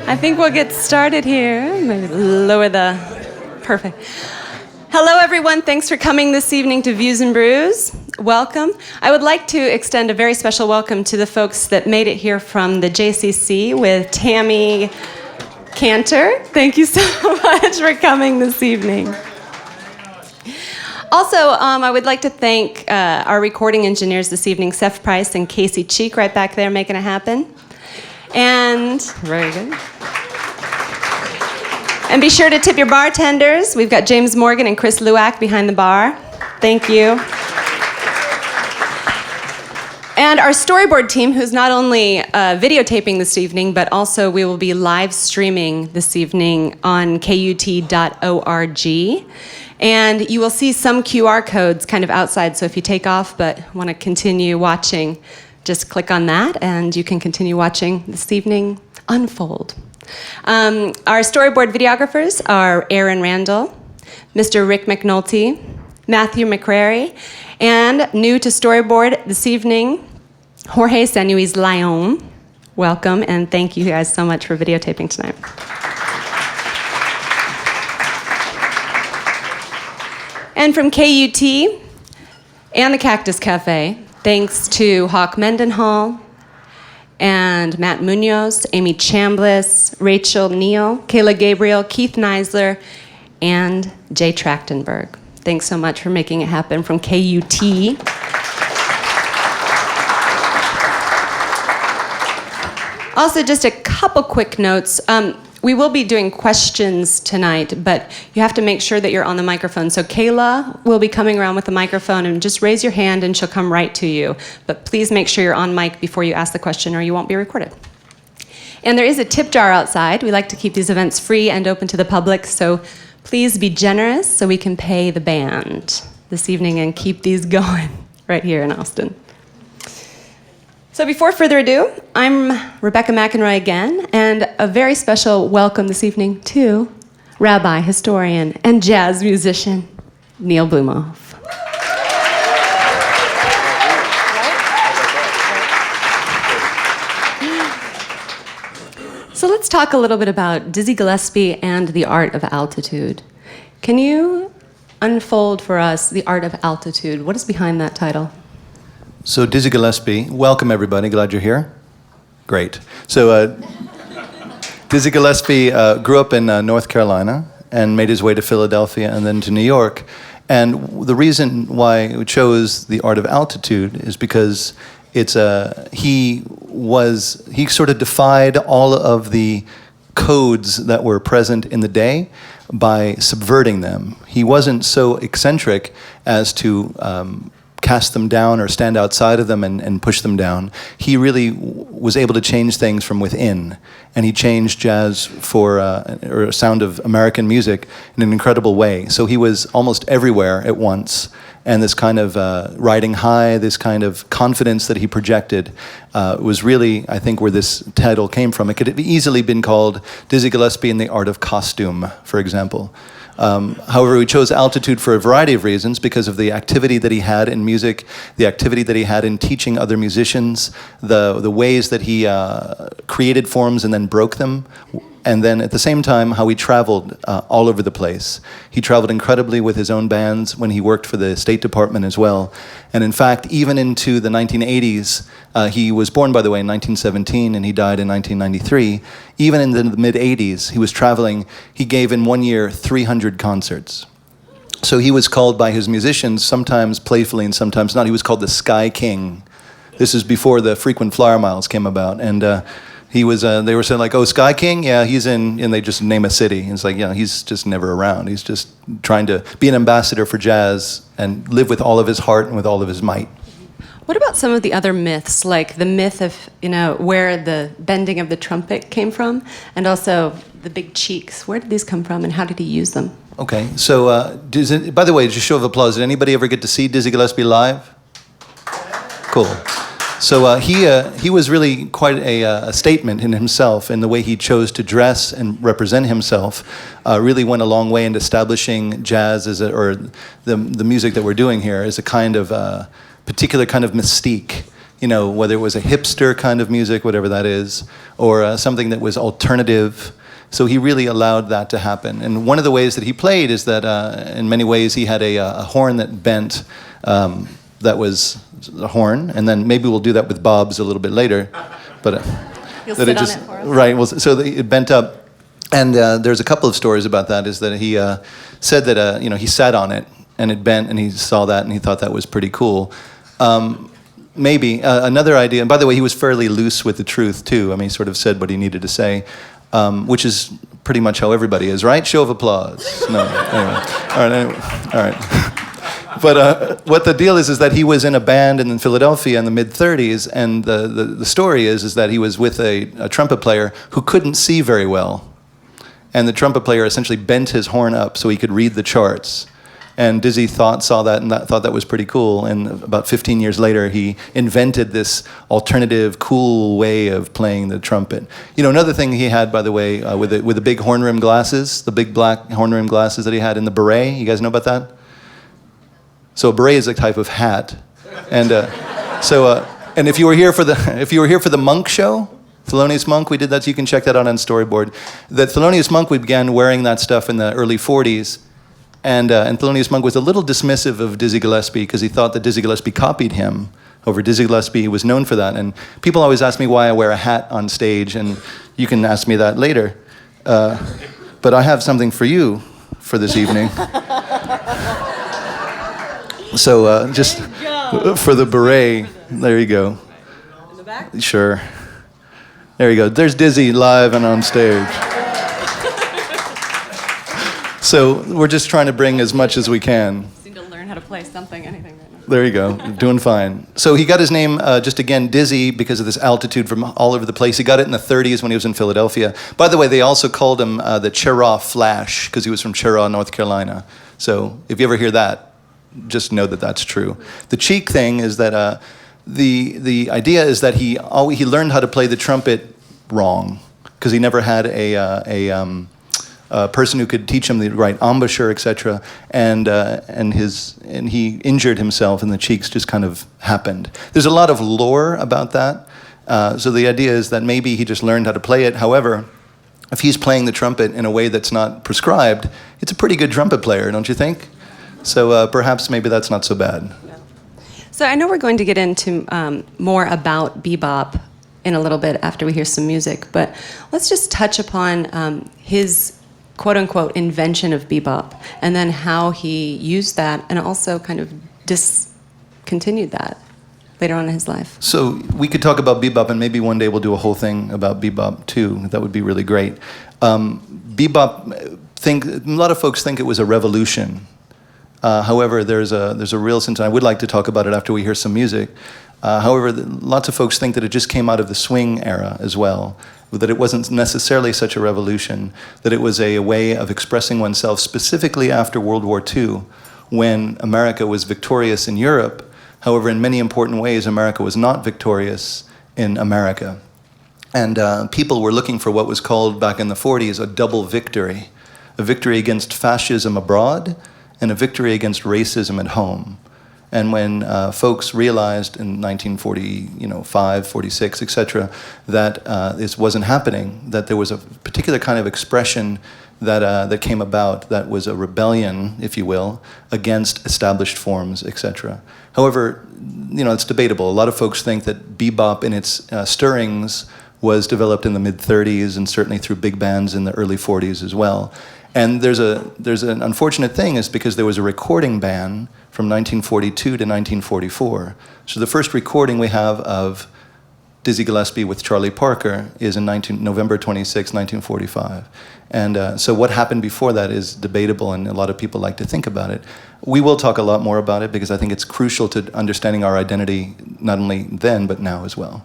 I think we'll get started here. Maybe lower the... Perfect. Hello, everyone. Thanks for coming this evening to Views and Brews. Welcome. I would like to extend a very special welcome to the folks that made it here from the JCC with Tammy Cantor. Thank you so much for coming this evening. Also, I would like to thank our recording engineers this evening, Seth Price and Casey Cheek, right back there making it happen. And, very good. And be sure to tip your bartenders. We've got James Morgan and Chris Luak behind the bar. Thank you. And our storyboard team, who's not only videotaping this evening, but also we will be live streaming this evening on KUT.org. And you will see some QR codes kind of outside, so if you take off but want to continue watching, just click on that and you can continue watching this evening unfold. Our storyboard videographers are Aaron Randall, Mr. Rick McNulty, Matthew McCrary, and new to storyboard this evening, Jorge Sanuiz Leon. Welcome, and thank you guys so much for videotaping tonight. And from KUT and the Cactus Cafe, thanks to Hawk Mendenhall and Matt Munoz, Amy Chambliss, Rachel Neal, Kayla Gabriel, Keith Neisler, and Jay Trachtenberg. Thanks so much for making it happen from KUT. Also, just a couple quick notes. We will be doing questions tonight, but you have to make sure that you're on the microphone. So Kayla will be coming around with the microphone, and just raise your hand and she'll come right to you. But please make sure you're on mic before you ask the question or you won't be recorded. And there is a tip jar outside. We like to keep these events free and open to the public, so please be generous so we can pay the band this evening and keep these going right here in Austin. So before further ado, I'm Rebecca McInroy again, and a very special welcome this evening to Rabbi, historian, and jazz musician, Neil Blumofe. So let's talk a little bit about Dizzy Gillespie and the art of altitude. Can you unfold for us the art of altitude? What is behind that title? So Dizzy Gillespie, welcome everybody, glad you're here. Great. So Dizzy Gillespie grew up in North Carolina and made his way to Philadelphia and then to New York. And the reason why we chose the art of altitude is because he sort of defied all of the codes that were present in the day by subverting them. He wasn't so eccentric as to cast them down or stand outside of them and push them down. He really was able to change things from within, and he changed jazz or a sound of American music in an incredible way. So he was almost everywhere at once, and this kind of riding high, this kind of confidence that he projected was really, I think, where this title came from. It could have easily been called Dizzy Gillespie and the Art of Costume, for example. However, we chose altitude for a variety of reasons, because of the activity that he had in music, the activity that he had in teaching other musicians, the ways that he created forms and then broke them, and then at the same time how he traveled all over the place. He traveled incredibly with his own bands when he worked for the State Department as well. And in fact, even into the 1980s, he was born, by the way, in 1917, and he died in 1993. Even in the mid-80s, he was traveling. He gave in 1 year 300 concerts. So he was called by his musicians, sometimes playfully and sometimes not. He was called the Sky King. This is before the frequent flyer miles came about. And he was, they were saying like, oh, Sky King? Yeah, he's in, and they just name a city. And it's like, yeah, he's just never around. He's just trying to be an ambassador for jazz and live with all of his heart and with all of his might. What about some of the other myths, like the myth of, where the bending of the trumpet came from, and also the big cheeks? Where did these come from, and how did he use them? Okay, so by the way, just show of applause, did anybody ever get to see Dizzy Gillespie live? Cool. So he was really quite a statement in himself, in the way he chose to dress and represent himself. Really went a long way in establishing jazz or the music that we're doing here as a kind of particular kind of mystique. whether it was a hipster kind of music, whatever that is, or something that was alternative. So he really allowed that to happen. And one of the ways that he played is that in many ways he had a horn that bent, that was a horn, and then maybe we'll do that with Bob's a little bit later. But You'll sit on it for us. Right, well, so it bent up. And there's a couple of stories about that, is that he said that he sat on it, and it bent, and he saw that, and he thought that was pretty cool. Maybe another idea, and by the way, he was fairly loose with the truth, too. I mean, he sort of said what he needed to say, which is pretty much how everybody is, right? Show of applause. No, anyway. All right. But what the deal is that he was in a band in Philadelphia in the mid-'30s, and the story is that he was with a trumpet player who couldn't see very well. And the trumpet player essentially bent his horn up so he could read the charts. And Dizzy saw that and thought that was pretty cool. And about 15 years later, he invented this alternative, cool way of playing the trumpet. Another thing he had, by the way, with the big horn rim glasses, the big black horn rim glasses that he had in the beret. You guys know about that? So a beret is a type of hat. And and if you were here for the Monk show, Thelonious Monk, we did that, so you can check that out on Storyboard. The Thelonious Monk, we began wearing that stuff in the early 40s. And Thelonious Monk was a little dismissive of Dizzy Gillespie because he thought that Dizzy Gillespie copied him. Over Dizzy Gillespie was known for that. And people always ask me why I wear a hat on stage, and you can ask me that later. But I have something for you for this evening. So just for the beret, there you go. In the back? Sure. There you go. There's Dizzy live and on stage. So we're just trying to bring as much as we can. Seem to learn how to play anything right now. There you go. Doing fine. So he got his name, just again, Dizzy, because of this altitude from all over the place. He got it in the 30s when he was in Philadelphia. By the way, they also called him the Cheraw Flash, because he was from Cheraw, North Carolina. So if you ever hear that, just know that that's true. The cheek thing is that the idea is that he learned how to play the trumpet wrong, because he never had a person who could teach him the right embouchure, etc. And he injured himself, and the cheeks just kind of happened. There's a lot of lore about that. So the idea is that maybe he just learned how to play it. However, if he's playing the trumpet in a way that's not prescribed, it's a pretty good trumpet player, don't you think? So perhaps maybe that's not so bad. So I know we're going to get into more about bebop in a little bit after we hear some music, but let's just touch upon his quote-unquote invention of bebop, and then how he used that and also kind of discontinued that later on in his life. So we could talk about bebop, and maybe one day we'll do a whole thing about bebop too. That would be really great. Bebop, a lot of folks think it was a revolution. However, there's a real sense, and I would like to talk about it after we hear some music. However, lots of folks think that it just came out of the swing era as well, that it wasn't necessarily such a revolution, that it was a way of expressing oneself specifically after World War II, when America was victorious in Europe. However, in many important ways, America was not victorious in America. And people were looking for what was called back in the 40s a double victory, a victory against fascism abroad, and a victory against racism at home. And when folks realized in 1945, 46, etc., that this wasn't happening, that there was a particular kind of expression that came about that was a rebellion, if you will, against established forms, etc. However, it's debatable. A lot of folks think that bebop in its stirrings was developed in the mid-'30s and certainly through big bands in the early '40s as well. And there's an unfortunate thing, is because there was a recording ban from 1942 to 1944. So the first recording we have of Dizzy Gillespie with Charlie Parker is in November 26, 1945. And so what happened before that is debatable, and a lot of people like to think about it. We will talk a lot more about it because I think it's crucial to understanding our identity, not only then, but now as well.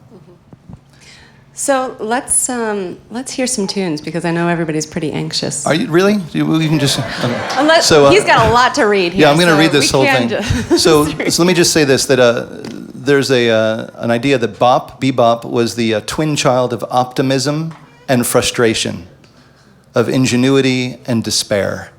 So let's hear some tunes, because I know everybody's pretty anxious. Are you really? You can just. Unless he's got a lot to read here. Yeah, I'm going to read this whole thing. So let me just say this: that there's an idea that bebop was the twin child of optimism and frustration, of ingenuity and despair.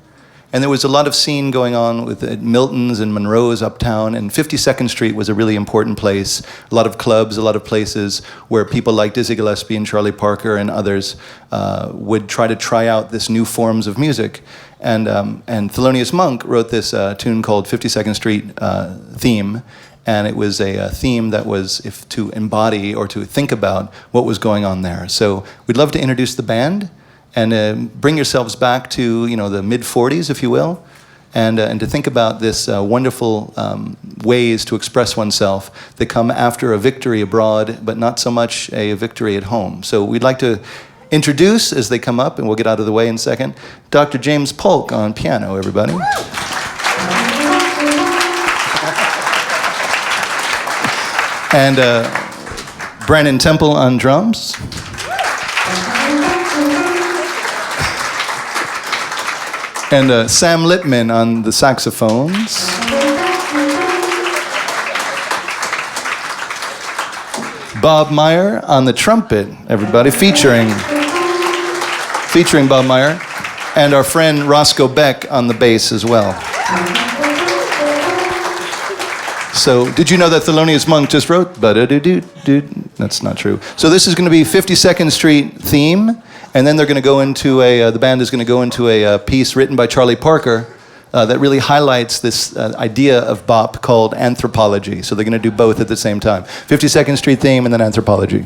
And there was a lot of scene going on with Milton's and Monroe's uptown, and 52nd Street was a really important place. A lot of clubs, a lot of places where people like Dizzy Gillespie and Charlie Parker and others would try out this new forms of music. And Thelonious Monk wrote this tune called 52nd Street Theme, and it was a theme that was to embody or to think about what was going on there. So we'd love to introduce the band, and bring yourselves back to the mid-40s, if you will, and to think about this wonderful ways to express oneself that come after a victory abroad, but not so much a victory at home. So we'd like to introduce, as they come up, and we'll get out of the way in a second, Dr. James Polk on piano, everybody. And Brannen Temple on drums. And Sam Lipman on the saxophones. Bob Meyer on the trumpet, everybody, featuring Bob Meyer. And our friend Roscoe Beck on the bass as well. So, did you know that Thelonious Monk just wrote ba-da-doo-doo-doo? That's not true. So this is going to be 52nd Street theme. And then they're going to go into the band is going to go into a piece written by Charlie Parker that really highlights this idea of bop called anthropology. So they're going to do both at the same time. 52nd Street theme and then anthropology.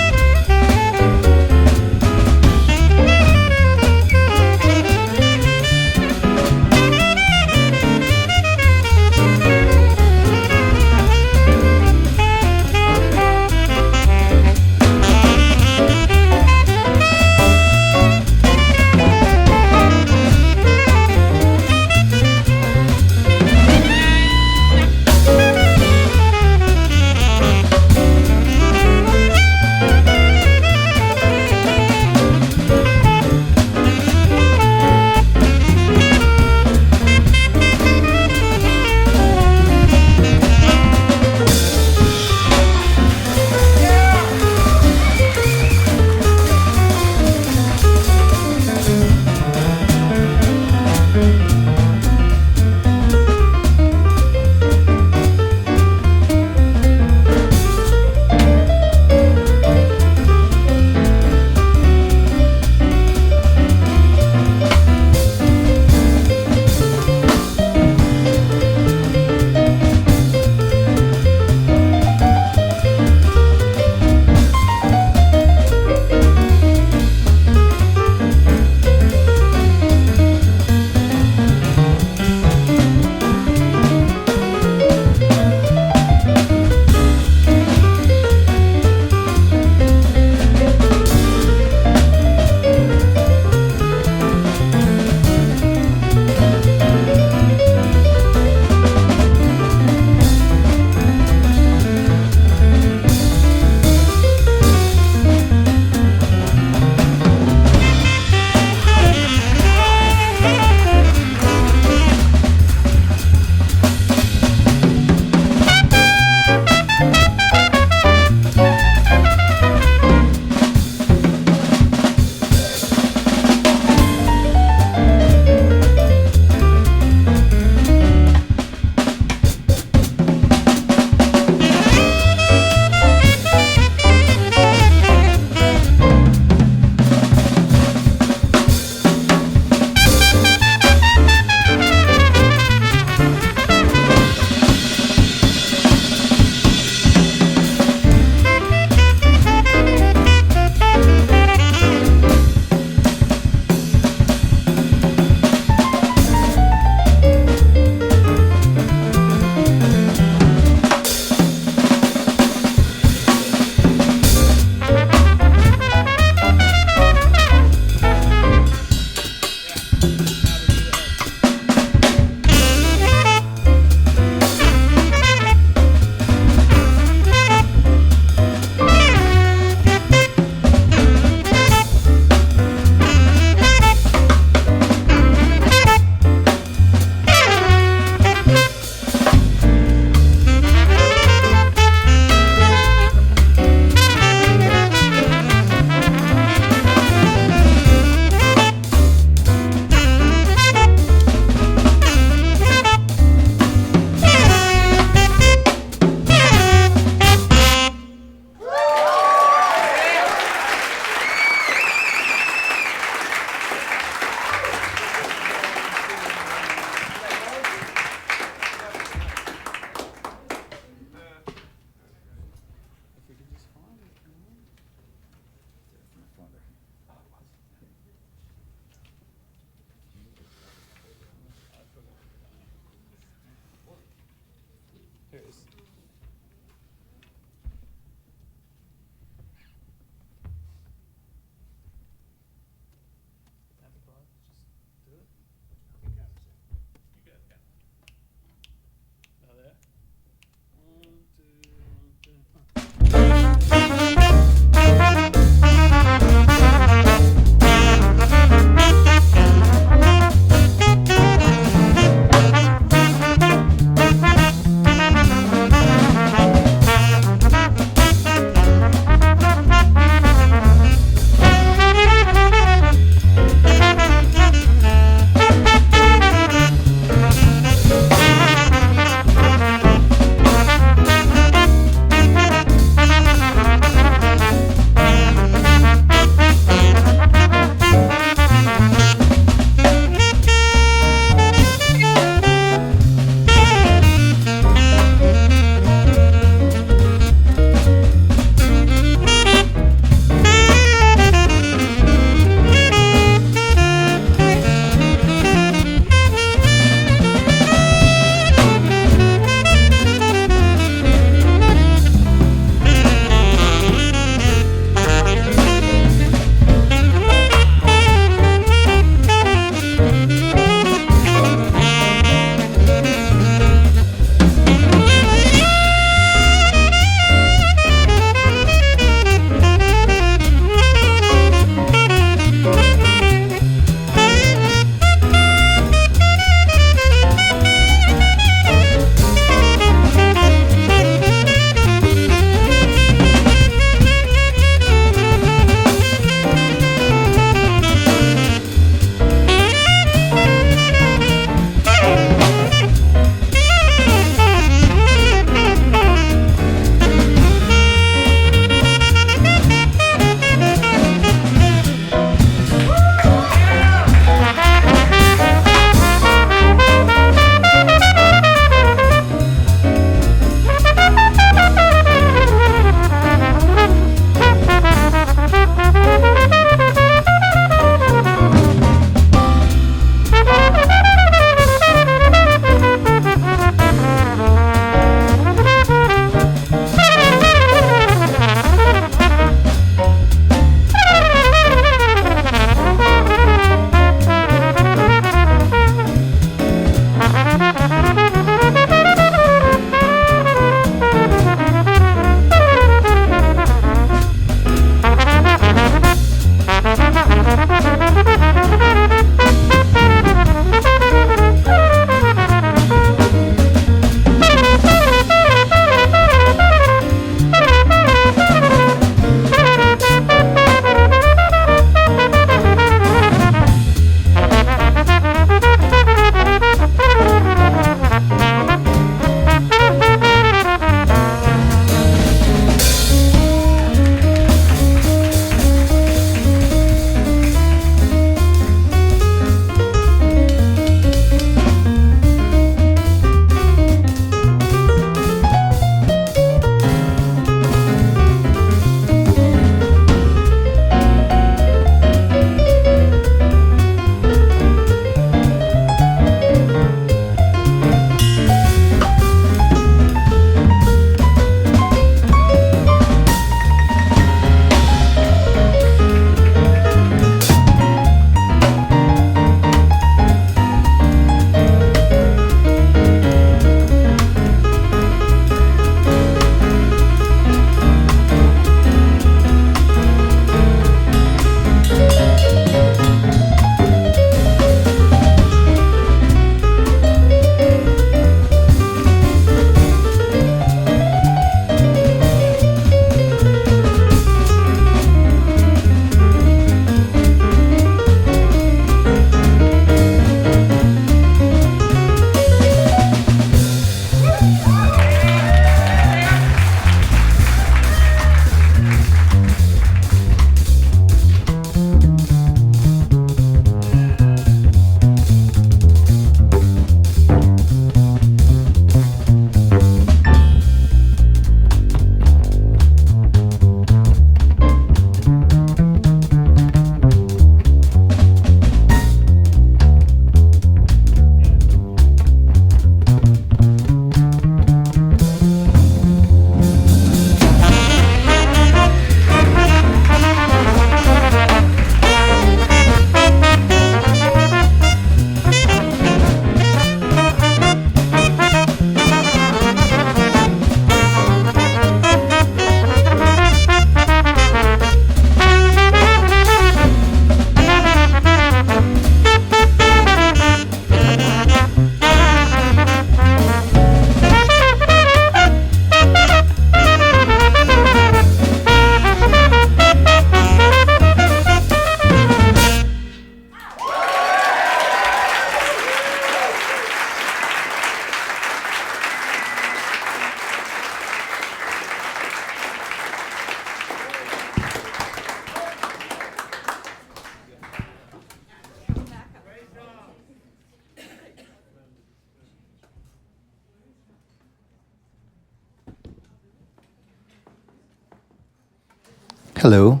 Hello.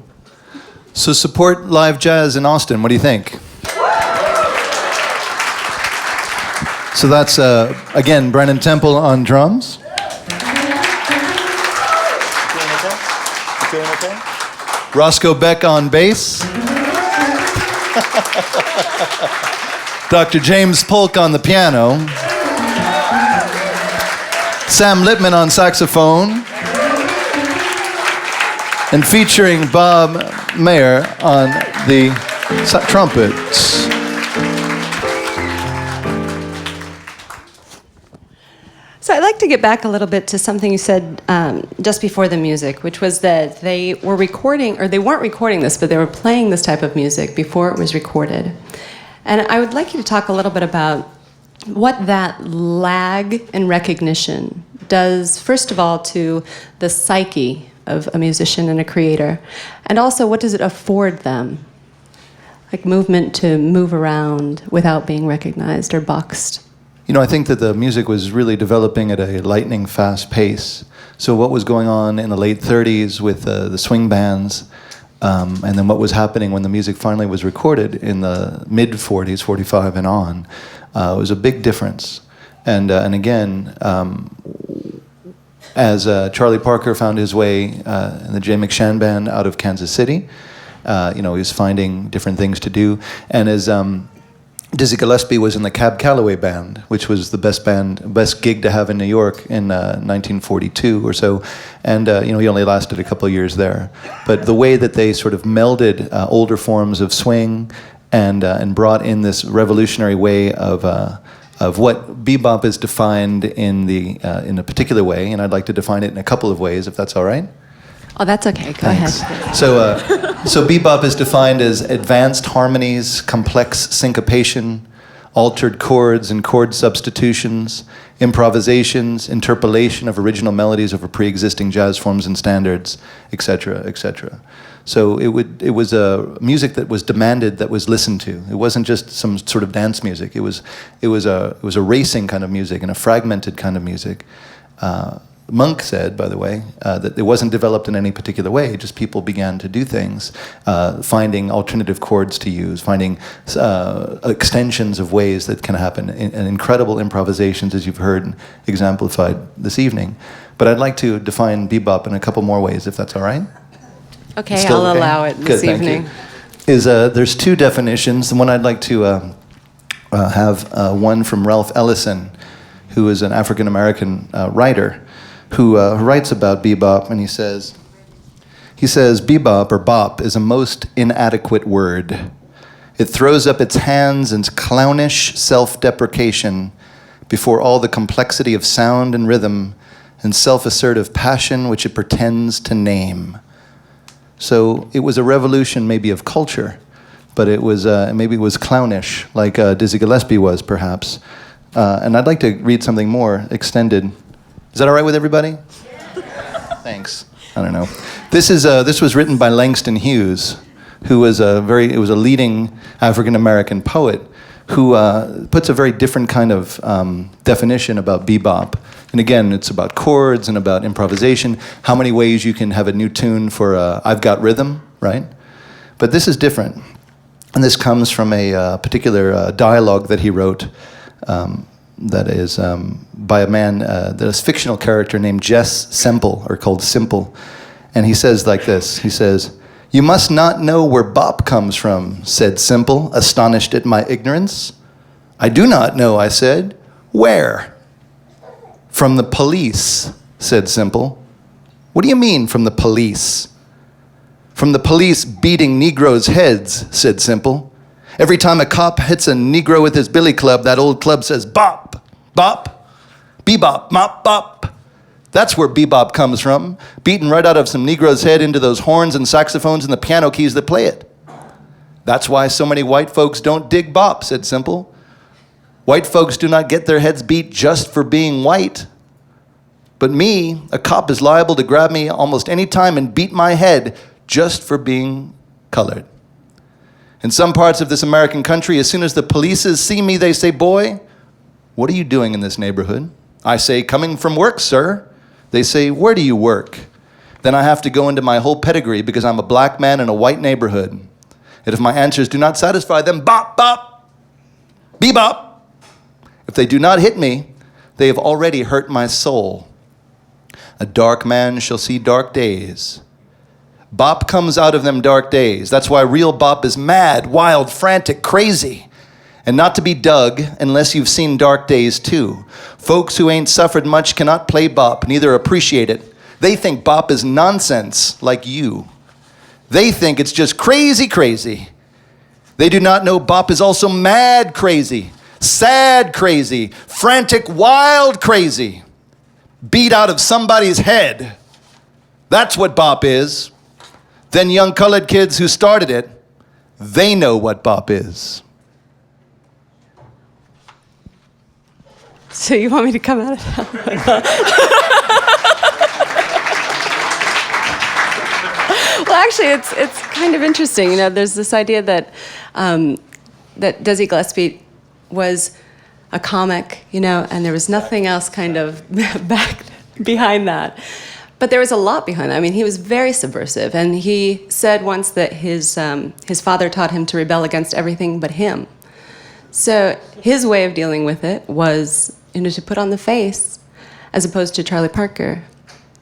So support live jazz in Austin. What do you think? So that's, again, Brannen Temple on drums. Feeling okay? Roscoe Beck on bass. Dr. James Polk on the piano. Sam Lipman on saxophone. And featuring Bob Meyer on the trumpets. So I'd like to get back a little bit to something you said just before the music, which was that they were recording, or they weren't recording this, but they were playing this type of music before it was recorded. And I would like you to talk a little bit about what that lag in recognition does, first of all, to the psyche of a musician and a creator, and also what does it afford them, like movement to move around without being recognized or boxed. You know, I think that the music was really developing at a lightning fast pace. So what was going on in the late 30s with the swing bands, and then what was happening when the music finally was recorded in the mid 40s, 45 and on, was a big difference. And again, as Charlie Parker found his way in the Jay McShann band out of Kansas City, he was finding different things to do. And as Dizzy Gillespie was in the Cab Calloway band, which was the best gig to have in New York in 1942 or so, and he only lasted a couple of years there. But the way that they sort of melded older forms of swing and brought in this revolutionary way of what bebop is defined in a particular way, and I'd like to define it in a couple of ways, if that's all right. Oh, that's okay. Go Thanks. ahead. So bebop is defined as advanced harmonies, complex syncopation, altered chords and chord substitutions, improvisations, interpolation of original melodies over pre-existing jazz forms and standards, etc., etc. So it was a music that was demanded, that was listened to. It wasn't just some sort of dance music. It was a racing kind of music and a fragmented kind of music. Monk said, by the way, that it wasn't developed in any particular way, just people began to do things, finding alternative chords to use, finding extensions of ways that can happen, and incredible improvisations, as you've heard exemplified this evening. But I'd like to define bebop in a couple more ways, if that's all right. Okay, I'll allow it this evening. There's two definitions. The one I'd like to have one from Ralph Ellison, who is an African-American writer, who writes about bebop, and he says, bebop, or bop, is a most inadequate word. It throws up its hands in clownish self-deprecation before all the complexity of sound and rhythm and self-assertive passion which it pretends to name. So it was a revolution maybe of culture, but it was maybe it was clownish, like Dizzy Gillespie was, perhaps. And I'd like to read something more extended. Is that all right with everybody? Thanks. I don't know. This was written by Langston Hughes, who was a leading African American poet who puts a very different kind of definition about bebop. And again, it's about chords and about improvisation, how many ways you can have a new tune for I've Got Rhythm, right? But this is different. And this comes from a particular dialogue that he wrote that is by a man, that is a fictional character named Jess Semple, or called Simple. And he says like this, he says, "You must not know where bop comes from," said Simple, astonished at my ignorance. "I do not know," I said. "Where?" "From the police," said Simple. "What do you mean, from the police?" "From the police beating Negroes' heads," said Simple. "Every time a cop hits a Negro with his billy club, that old club says, bop, bop, bebop, mop, bop. That's where bebop comes from, beaten right out of some Negro's head into those horns and saxophones and the piano keys that play it. That's why so many white folks don't dig bop," said Simple. "White folks do not get their heads beat just for being white. But me, a cop is liable to grab me almost any time and beat my head just for being colored. In some parts of this American country, as soon as the polices see me, they say, 'Boy, what are you doing in this neighborhood?' I say, 'Coming from work, sir.' They say, 'Where do you work?' Then I have to go into my whole pedigree because I'm a black man in a white neighborhood. And if my answers do not satisfy them, bop, bop, bebop. If they do not hit me, they have already hurt my soul. A dark man shall see dark days. Bop comes out of them dark days. That's why real bop is mad, wild, frantic, crazy. And not to be dug unless you've seen dark days too. Folks who ain't suffered much cannot play bop, neither appreciate it. They think bop is nonsense, like you. They think it's just crazy, crazy. They do not know bop is also mad crazy, sad crazy, frantic, wild crazy. Beat out of somebody's head. That's what bop is. Then young colored kids who started it, they know what bop is. So you want me to come out of that? Well, actually, it's kind of interesting. You know, there's this idea that that Dizzy Gillespie was a comic, you know, and there was nothing else kind of back behind that. But there was a lot behind that. I mean, he was very subversive, and he said once that his father taught him to rebel against everything but him. So his way of dealing with it was, you know, to put on the face, as opposed to Charlie Parker,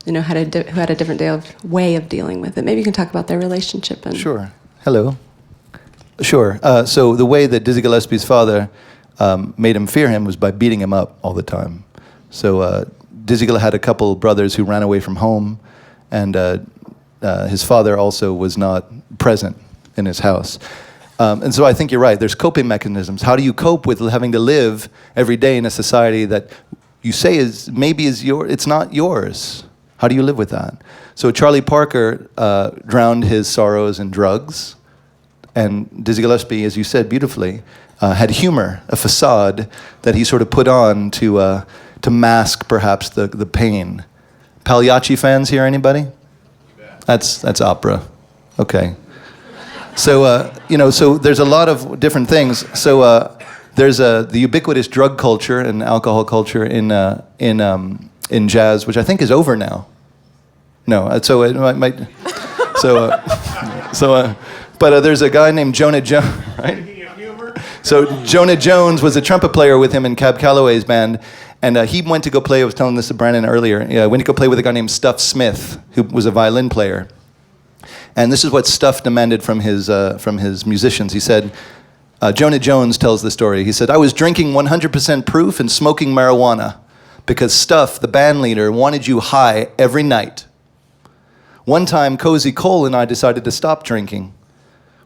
you know, who had a different way of dealing with it. Maybe you can talk about their relationship. And Sure. Hello. Sure. So the way that Dizzy Gillespie's father made him fear him was by beating him up all the time. So Dizzy Gillespie had a couple brothers who ran away from home, and his father also was not present in his house. And so I think you're right. There's coping mechanisms. How do you cope with having to live every day in a society that you say it's not yours? How do you live with that? So Charlie Parker drowned his sorrows in drugs, and Dizzy Gillespie, as you said beautifully, had humor, a facade that he sort of put on to mask perhaps the pain. Pagliacci fans here, anybody? That's opera. Okay. So so there's a lot of different things. So there's the ubiquitous drug culture and alcohol culture in jazz, which I think is over now. No, so it might. But there's a guy named Jonah Jones, right? So Jonah Jones was a trumpet player with him in Cab Calloway's band, and he went to go play. I was telling this to Brannen earlier. Went to go play with a guy named Stuff Smith, who was a violin player. And this is what Stuff demanded from his musicians. He said, Jonah Jones tells the story. He said, I was drinking 100% proof and smoking marijuana because Stuff, the band leader, wanted you high every night. One time, Cozy Cole and I decided to stop drinking.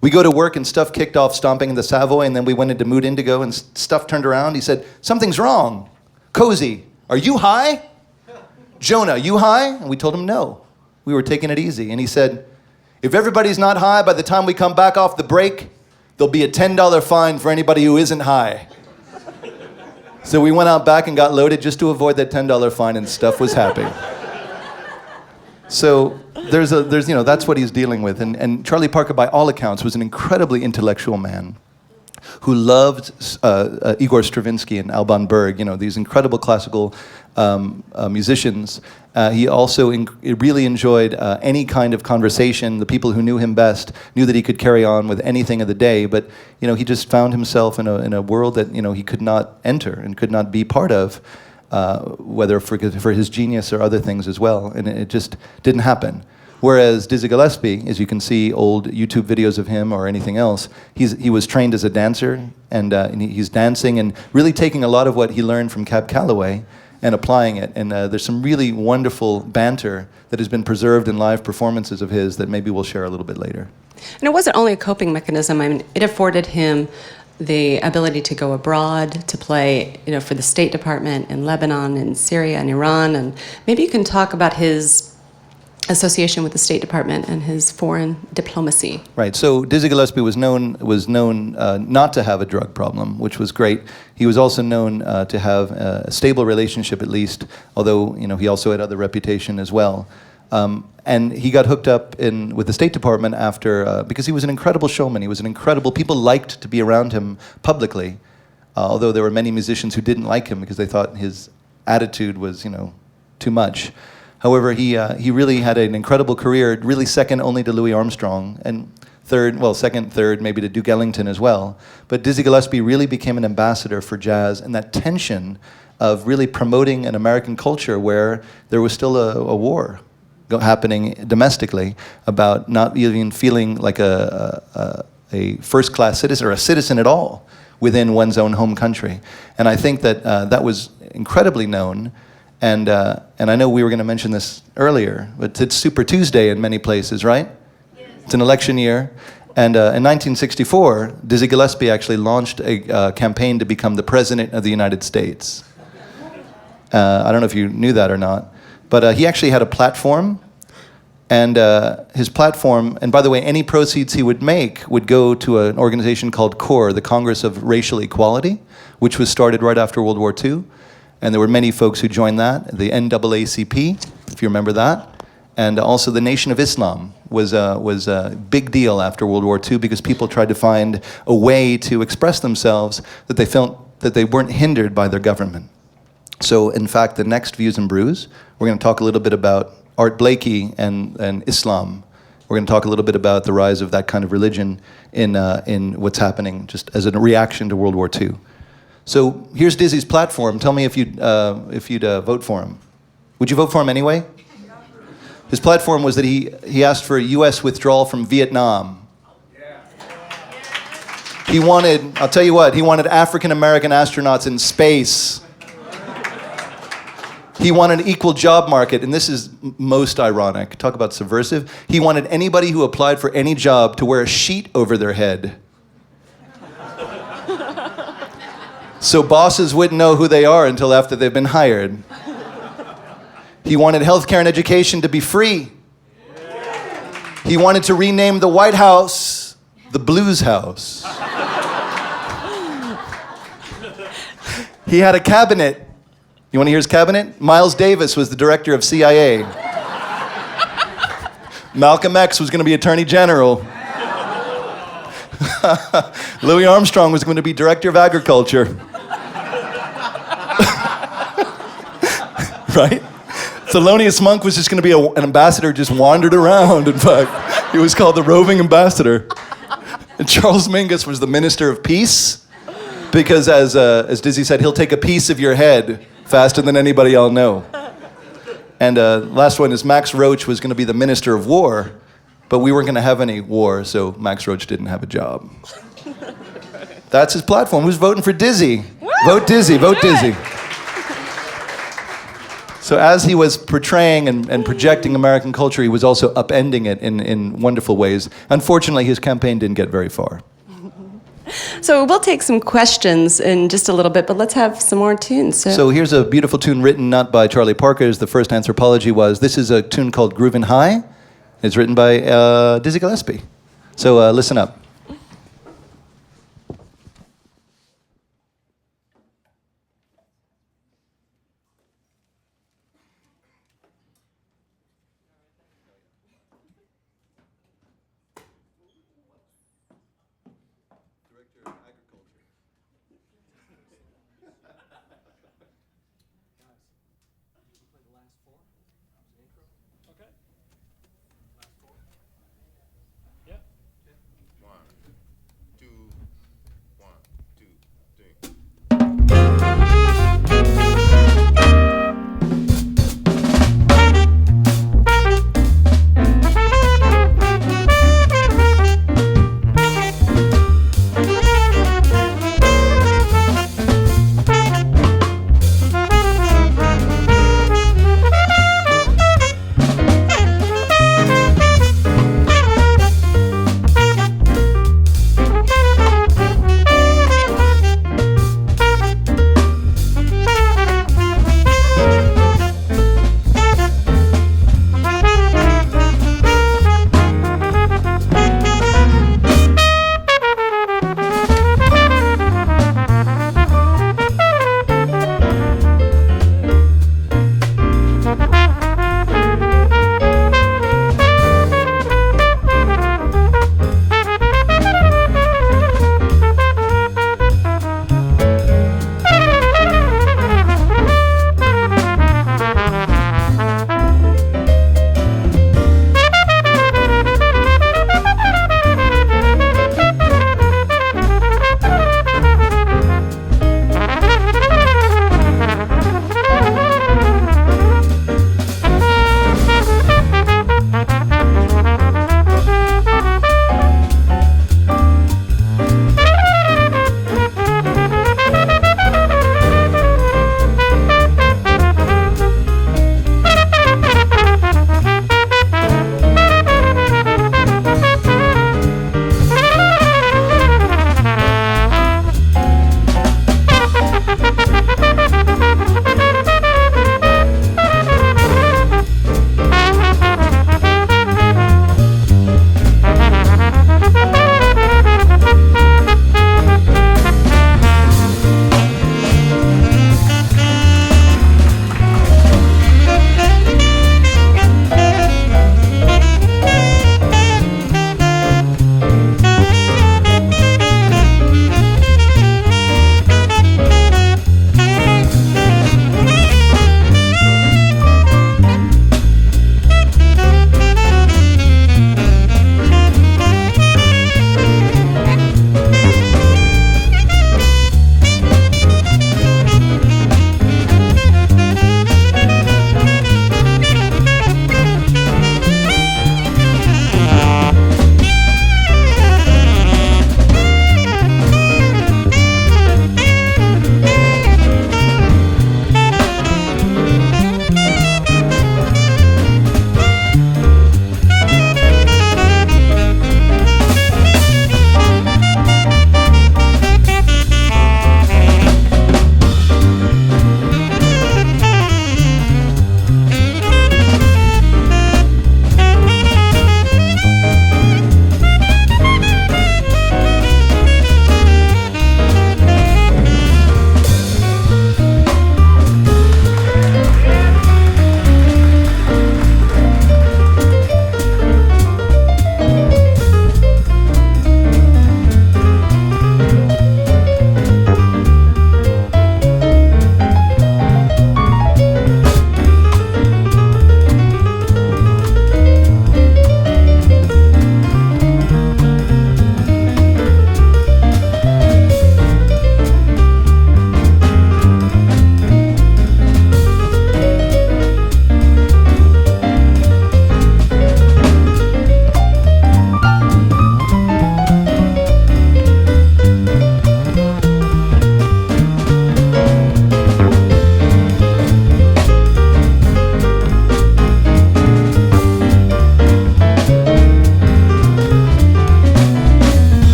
We go to work and Stuff kicked off stomping in the Savoy, and then we went into Mood Indigo, and Stuff turned around. He said, something's wrong. Cozy, are you high? Jonah, you high? And we told him no. We were taking it easy. And he said, if everybody's not high by the time we come back off the break, there'll be a $10 fine for anybody who isn't high. So we went out back and got loaded just to avoid that $10 fine, and Stuff was happy. So there's that's what he's dealing with. And Charlie Parker, by all accounts, was an incredibly intellectual man who loved Igor Stravinsky and Alban Berg, these incredible classical musicians. He also really enjoyed any kind of conversation. The people who knew him best knew that he could carry on with anything of the day, but he just found himself in a world that he could not enter and could not be part of, whether for his genius or other things as well, and it just didn't happen. Whereas Dizzy Gillespie, as you can see old YouTube videos of him or anything else, he was trained as a dancer, and he's dancing and really taking a lot of what he learned from Cab Calloway and applying it. And there's some really wonderful banter that has been preserved in live performances of his that maybe we'll share a little bit later. And it wasn't only a coping mechanism. I mean, it afforded him the ability to go abroad, to play, for the State Department in Lebanon and Syria and Iran. And maybe you can talk about his association with the State Department and his foreign diplomacy. Right. So Dizzy Gillespie was known not to have a drug problem, which was great. He was also known to have a stable relationship, at least, although he also had other reputation as well. And he got hooked up with the State Department after because he was an incredible showman. He was an incredible. People liked to be around him publicly, although there were many musicians who didn't like him because they thought his attitude was too much. However, he really had an incredible career, really second only to Louis Armstrong, and second, third, maybe to Duke Ellington as well. But Dizzy Gillespie really became an ambassador for jazz, and that tension of really promoting an American culture where there was still a war happening domestically about not even feeling like a first-class citizen or a citizen at all within one's own home country. And I think that that was incredibly known. And I know we were going to mention this earlier, but it's Super Tuesday in many places, right? Yes. It's an election year. And in 1964, Dizzy Gillespie actually launched a campaign to become the President of the United States. I don't know if you knew that or not. But he actually had a platform. And his platform, and by the way, any proceeds he would make would go to an organization called CORE, the Congress of Racial Equality, which was started right after World War II. And there were many folks who joined that, the NAACP, if you remember that. And also the Nation of Islam was a big deal after World War II because people tried to find a way to express themselves that they felt that they weren't hindered by their government. So in fact, the next Views and Brews, we're going to talk a little bit about Art Blakey and Islam. We're going to talk a little bit about the rise of that kind of religion in what's happening just as a reaction to World War II. So here's Dizzy's platform. Tell me if you'd vote for him. Would you vote for him anyway? His platform was that he asked for a U.S. withdrawal from Vietnam. He wanted, I'll tell you what, he wanted African-American astronauts in space. He wanted an equal job market, and this is most ironic. Talk about subversive. He wanted anybody who applied for any job to wear a sheet over their head. So bosses wouldn't know who they are until after they've been hired. He wanted healthcare and education to be free. He wanted to rename the White House the Blues House. He had a cabinet. You want to hear his cabinet? Miles Davis was the director of CIA. Malcolm X was going to be Attorney General. Louis Armstrong was going to be Director of Agriculture. Right? Thelonious Monk was just going to be an ambassador, just wandered around, in fact. He was called the roving ambassador. And Charles Mingus was the Minister of Peace, because as Dizzy said, he'll take a piece of your head faster than anybody I'll know. And last one is Max Roach was going to be the Minister of War, but we weren't going to have any war, so Max Roach didn't have a job. That's his platform. Who's voting for Dizzy? Vote Dizzy, vote Dizzy. So as he was portraying and projecting American culture, he was also upending it in wonderful ways. Unfortunately, his campaign didn't get very far. So we'll take some questions in just a little bit, but let's have some more tunes. So here's a beautiful tune written not by Charlie Parker, as the first Anthropology was. This is a tune called Groovin' High. It's written by Dizzy Gillespie. So listen up. One.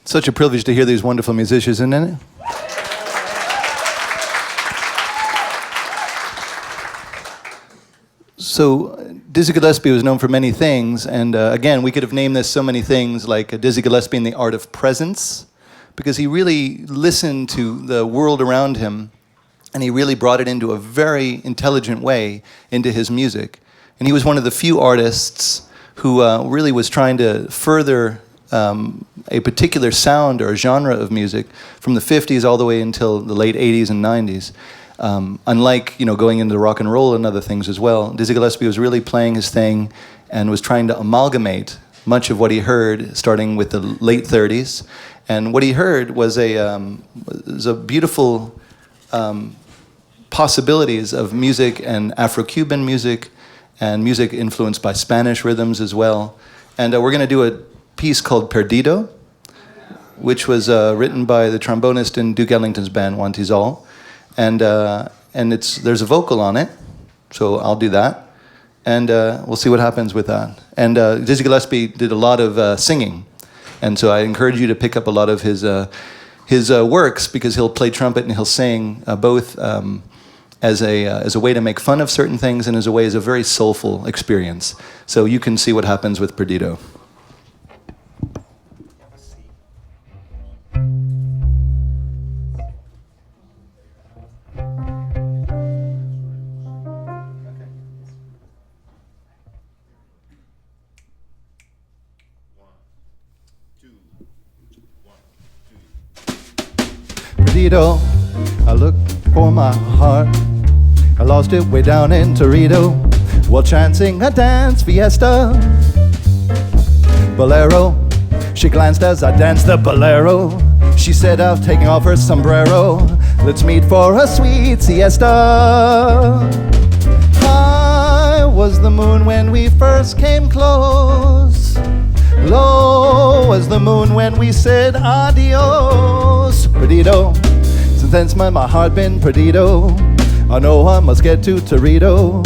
Such a privilege to hear these wonderful musicians, isn't it? So, Dizzy Gillespie was known for many things, and again, we could have named this so many things, like Dizzy Gillespie in the art of presence, because he really listened to the world around him, and he really brought it into a very intelligent way into his music. And he was one of the few artists who really was trying to further a particular sound or a genre of music from the 50s all the way until the late 80s and 90s. Unlike, going into rock and roll and other things as well, Dizzy Gillespie was really playing his thing and was trying to amalgamate much of what he heard, starting with the late 30s. And what he heard was a beautiful possibilities of music and Afro-Cuban music and music influenced by Spanish rhythms as well. And we're going to do a piece called Perdido, which was written by the trombonist in Duke Ellington's band, Juan Tizol. And there's a vocal on it, so I'll do that. And we'll see what happens with that. And Dizzy Gillespie did a lot of singing. And so I encourage you to pick up a lot of his works, because he'll play trumpet and he'll sing both as a way to make fun of certain things and as a very soulful experience. So you can see what happens with Perdido. Perdido, I looked for my heart. I lost it way down in Torito while chancing a dance fiesta. Bolero, she glanced as I danced the bolero. She said, "I'm taking off her sombrero. Let's meet for a sweet siesta." High was the moon when we first came close. Low was the moon when we said adios. Perdido, since then's my heart been perdido. I know I must get to Torito,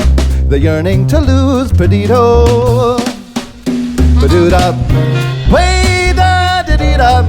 the yearning to lose Perdido. Ba-doo-da, way-da-da-dee-da,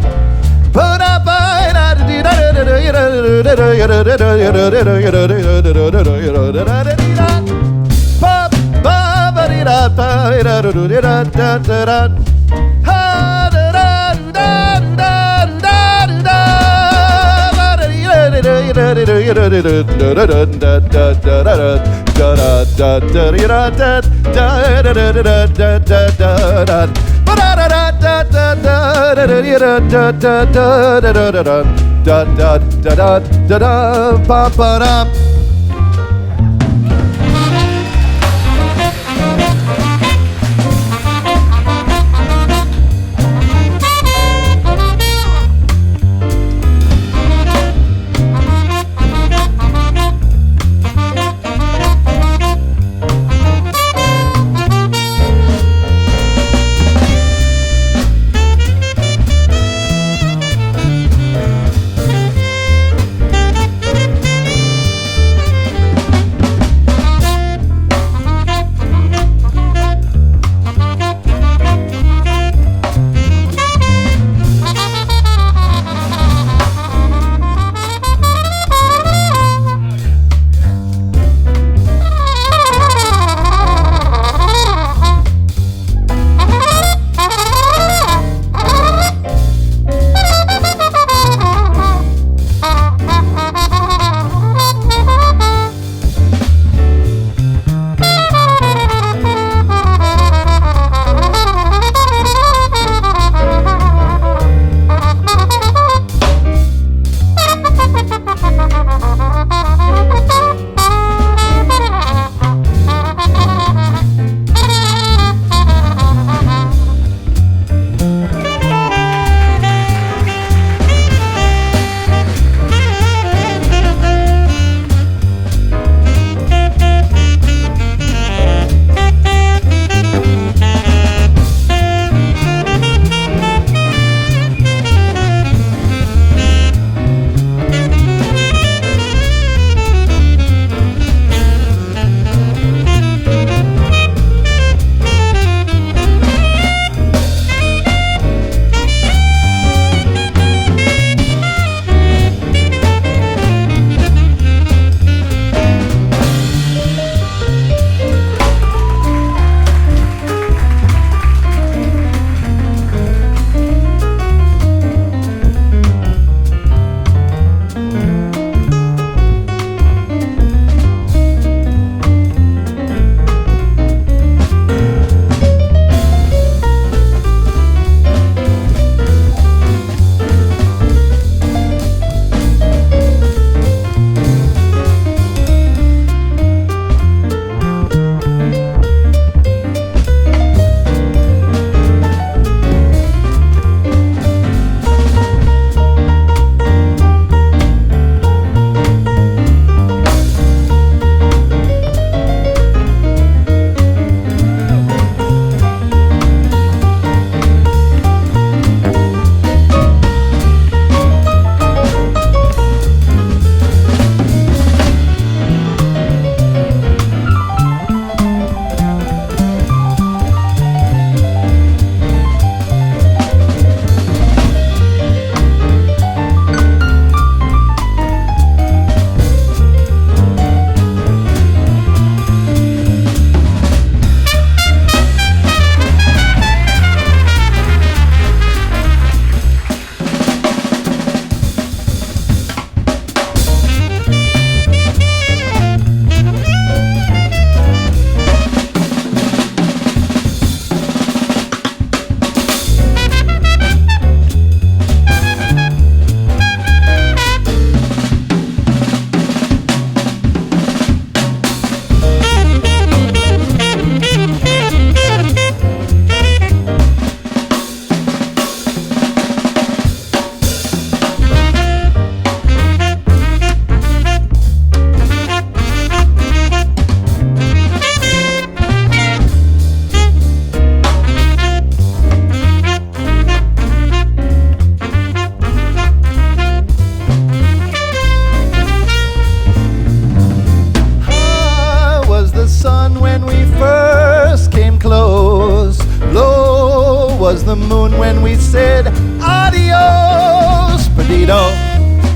moon when we said adios, perdido.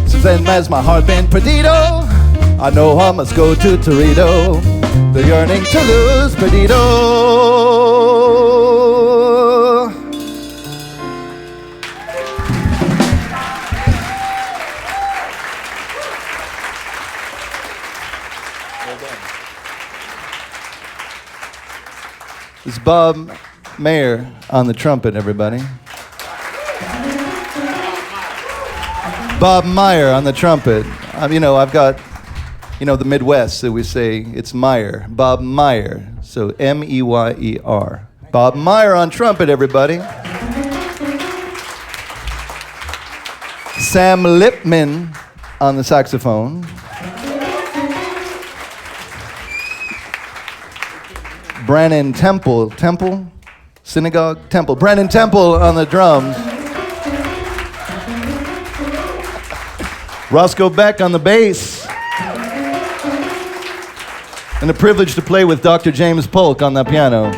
So then has my heart been perdido. I know I must go to Torito. The yearning to lose, perdido. It's Bob Meyer on the trumpet, everybody. Bob Meyer on the trumpet. I've got, the Midwest, so we say it's Meyer. Bob Meyer. So M-E-Y-E-R. Bob Meyer on trumpet, everybody. Sam Lipman on the saxophone. Brannen Temple, Synagogue, Temple. Brannen Temple on the drums. Roscoe Beck on the bass. And a privilege to play with Dr. James Polk on the piano.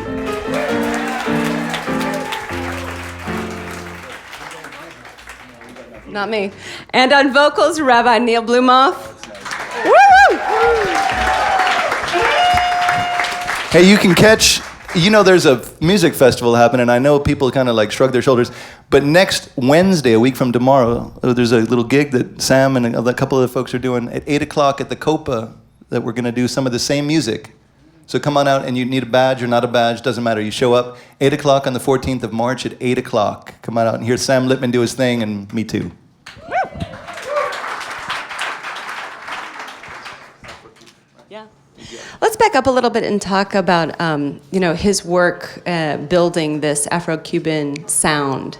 Not me. And on vocals, Rabbi Neil Blumofe. Woo! Hey, you can catch, there's a music festival happening. I know people kind of like shrug their shoulders, but next Wednesday, a week from tomorrow, there's a little gig that Sam and a couple of the folks are doing at 8 o'clock at the Copa that we're going to do some of the same music. So come on out, and you need a badge or not a badge, doesn't matter. You show up 8 o'clock on the 14th of March at 8 o'clock. Come on out and hear Sam Lipman do his thing, and me too. Yeah. Let's back up a little bit and talk about, his work building this Afro-Cuban sound.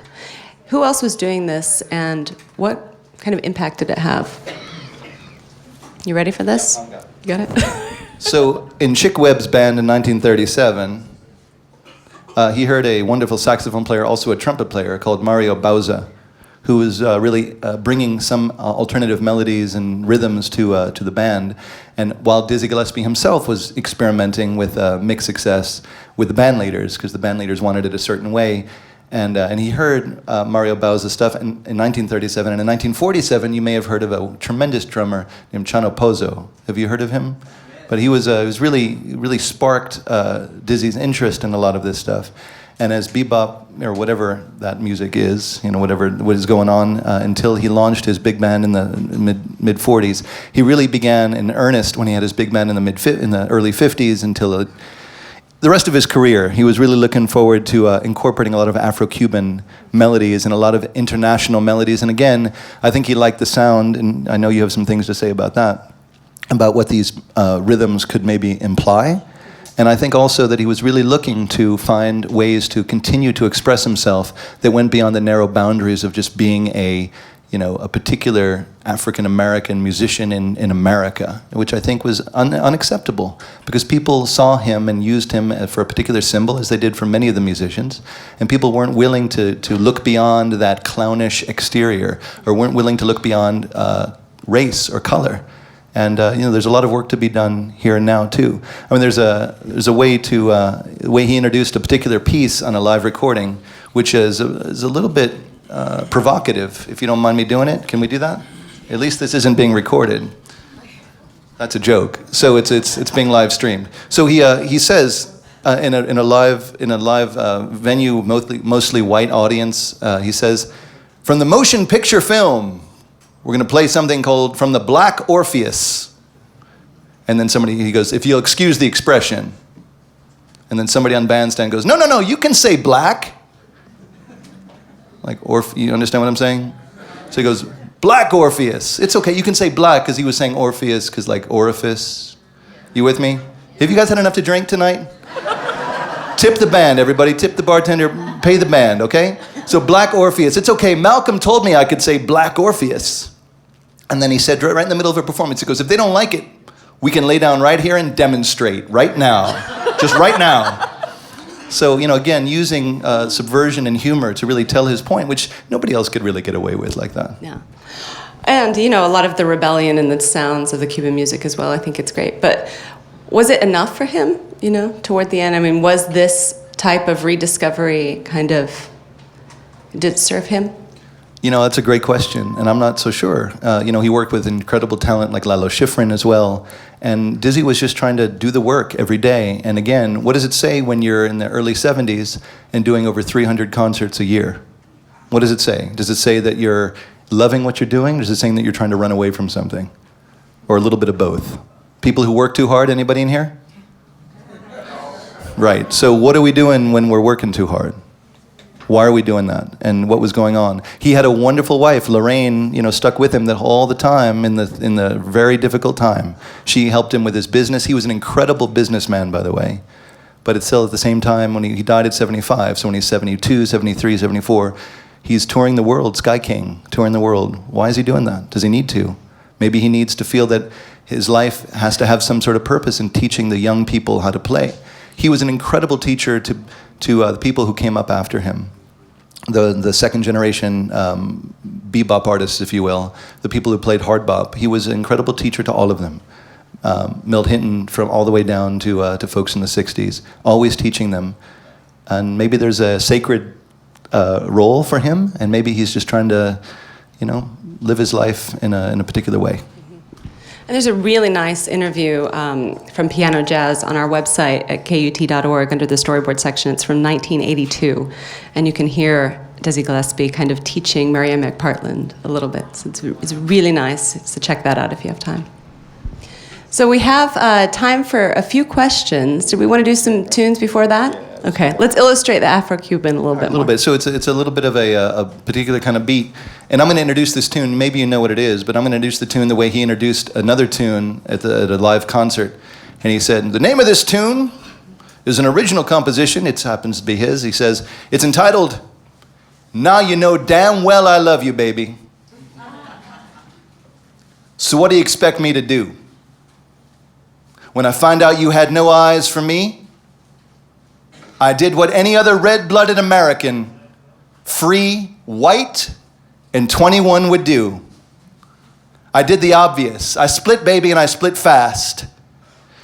Who else was doing this, and what kind of impact did it have? You ready for this? You got it? So in Chick Webb's band in 1937, he heard a wonderful saxophone player, also a trumpet player, called Mario Bauza, who was really bringing some alternative melodies and rhythms to the band. And while Dizzy Gillespie himself was experimenting with mixed success with the band leaders, because the band leaders wanted it a certain way, and he heard Mario Bauza's stuff in 1937. And in 1947, you may have heard of a tremendous drummer named Chano Pozo. Have you heard of him? But he was really sparked Dizzy's interest in a lot of this stuff. And as bebop, or whatever that music is, what is going on, until he launched his big band in the mid-40s, he really began in earnest when he had his big band in the early 50s until the rest of his career. He was really looking forward to incorporating a lot of Afro-Cuban melodies and a lot of international melodies. And again, I think he liked the sound, and I know you have some things to say about that, about what these rhythms could maybe imply. And I think also that he was really looking to find ways to continue to express himself that went beyond the narrow boundaries of just being a particular African-American musician in America, which I think was unacceptable, because people saw him and used him for a particular symbol, as they did for many of the musicians, and people weren't willing to look beyond that clownish exterior, or weren't willing to look beyond race or color. And there's a lot of work to be done here and now too. I mean, there's a way to the way he introduced a particular piece on a live recording, which is a little bit provocative. If you don't mind me doing it, can we do that? At least this isn't being recorded. That's a joke. So it's being live streamed. So he says in a live venue, mostly white audience, he says, from the motion picture film, we're going to play something called From the Black Orpheus. And then he goes, if you'll excuse the expression. And then somebody on bandstand goes, no, you can say black. Like, you understand what I'm saying? So he goes, Black Orpheus. It's okay, you can say black, because he was saying Orpheus, because like orifice. You with me? Have you guys had enough to drink tonight? Tip the band, everybody. Tip the bartender, pay the band, okay? So Black Orpheus. It's okay, Malcolm told me I could say Black Orpheus. And then he said, right in the middle of a performance, he goes, if they don't like it, we can lay down right here and demonstrate right now. Just right now. So, again, using subversion and humor to really tell his point, which nobody else could really get away with like that. Yeah. And, a lot of the rebellion and the sounds of the Cuban music as well, I think it's great. But was it enough for him, toward the end? I mean, was this type of rediscovery kind of Did it serve him? You know, that's a great question, and I'm not so sure. You know, he worked with incredible talent like Lalo Schifrin as well, and Dizzy was just trying to do the work every day. And again, what does it say when you're in the early 70s and doing over 300 concerts a year? What does it say? Does it say that you're loving what you're doing, or is it saying that you're trying to run away from something? Or a little bit of both? People who work too hard, anybody in here? Right, so what are we doing when we're working too hard? Why are we doing that? And what was going on? He had a wonderful wife, Lorraine, you know, stuck with him all the time in the very difficult time. She helped him with his business. He was an incredible businessman, by the way. But it's still at the same time when he died at 75, so when he's 72, 73, 74, he's touring the world, Sky King, touring the world. Why is he doing that? Does he need to? Maybe he needs to feel that his life has to have some sort of purpose in teaching the young people how to play. He was an incredible teacher to the people who came up after him. The second generation bebop artists, if you will, the people who played hard bop. He was an incredible teacher to all of them. Milt Hinton from all the way down to folks in the 60s, always teaching them. And maybe there's a sacred role for him, and maybe he's just trying to, you know, live his life in a particular way. And there's a really nice interview from Piano Jazz on our website at KUT.org under the storyboard section. It's from 1982, and you can hear Dizzy Gillespie kind of teaching Miriam McPartland a little bit. So it's really nice, so check that out if you have time. So we have time for a few questions. Do we want to do some tunes before that? Okay, let's illustrate the Afro-Cuban a little bit more. A little bit. So it's a little bit of a particular kind of beat. And I'm going to introduce this tune. Maybe you know what it is, but I'm going to introduce the tune the way he introduced another tune at a live concert. And he said, the name of this tune is an original composition. It happens to be his. He says, it's entitled, Now You Know Damn Well I Love You, Baby. So what do you expect me to do? When I find out you had no eyes for me, I did what any other red-blooded American, free, white, and 21 would do. I did the obvious. I split, baby, and I split fast.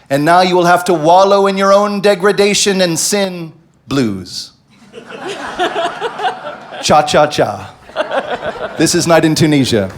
And now you will have to wallow in your own degradation and sin blues. Cha-cha-cha. This is Night in Tunisia.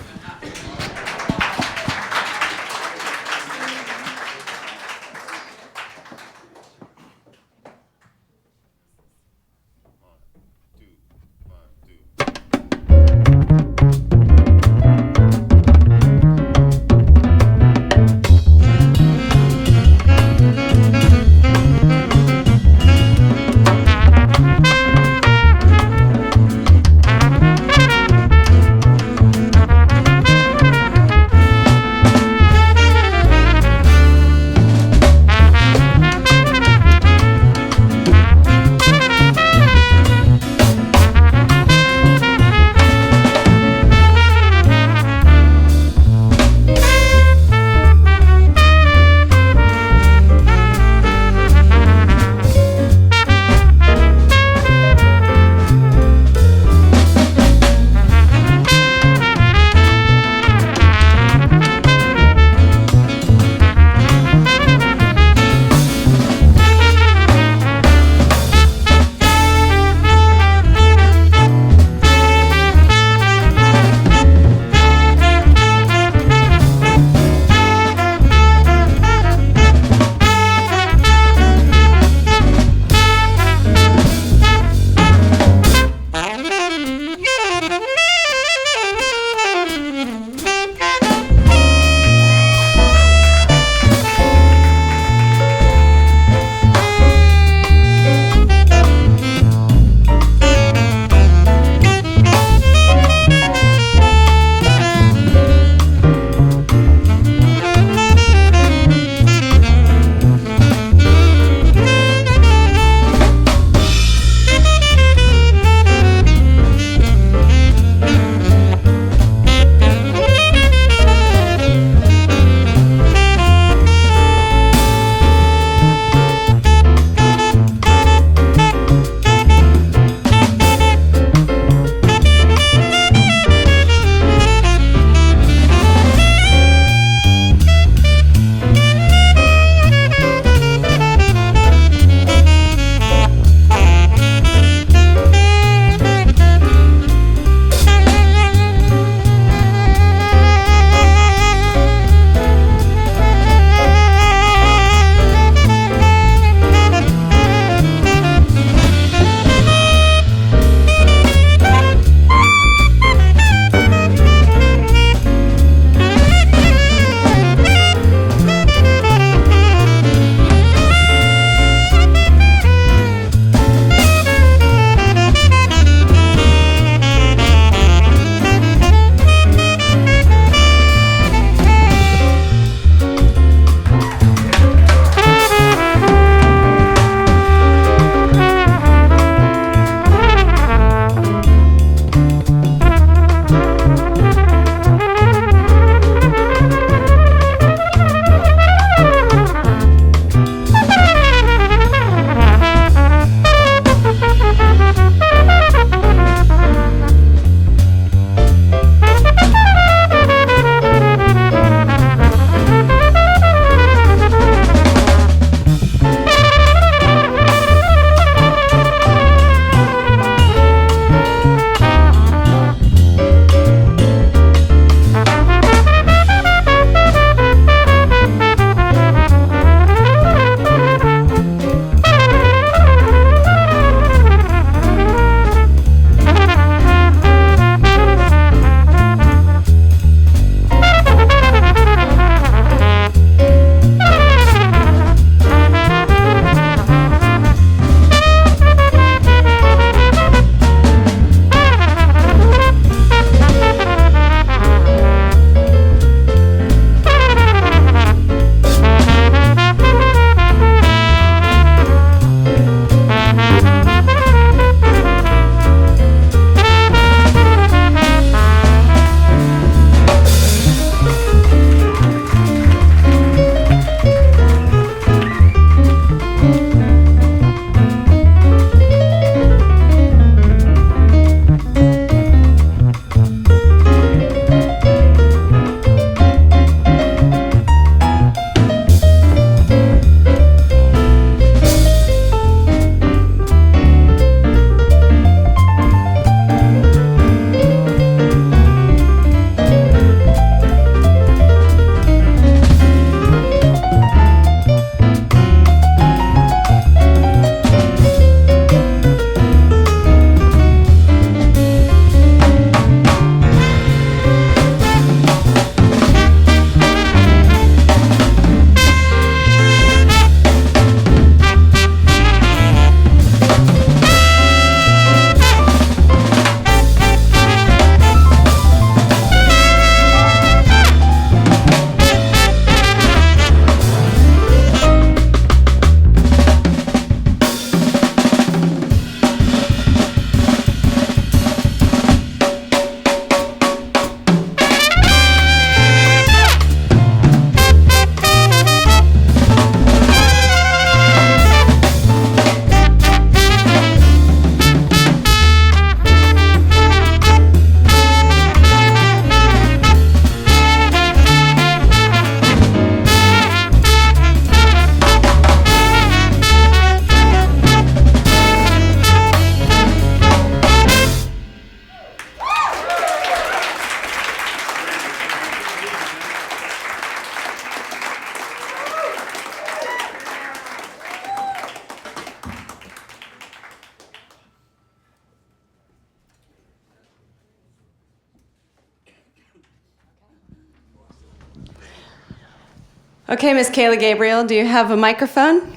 Okay, Miss Kayla Gabriel, do you have a microphone?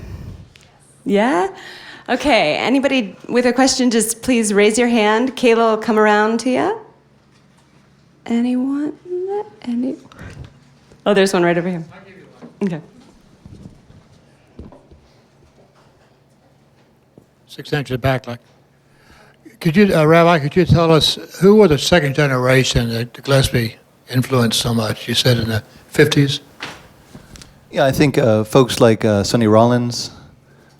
Yeah? Okay, anybody with a question, just please raise your hand. Kayla will come around to you. Anyone? Oh, there's one right over here. I'll give you one. Okay. 6 inches back, like. Could you, Rabbi, could you tell us who were the second generation that Gillespie influenced so much? You said in the 50s? Yeah, I think folks like Sonny Rollins,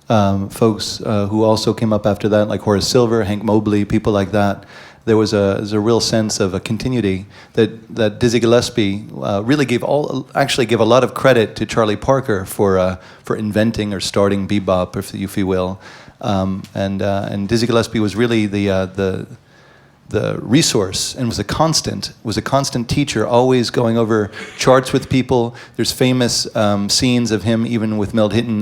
folks who also came up after that, like Horace Silver, Hank Mobley, people like that. There was a real sense of a continuity that Dizzy Gillespie really gave a lot of credit to Charlie Parker for inventing or starting bebop, if you will. And Dizzy Gillespie was really the resource and was a constant teacher, always going over charts with people. There's famous scenes of him even with Milt Hinton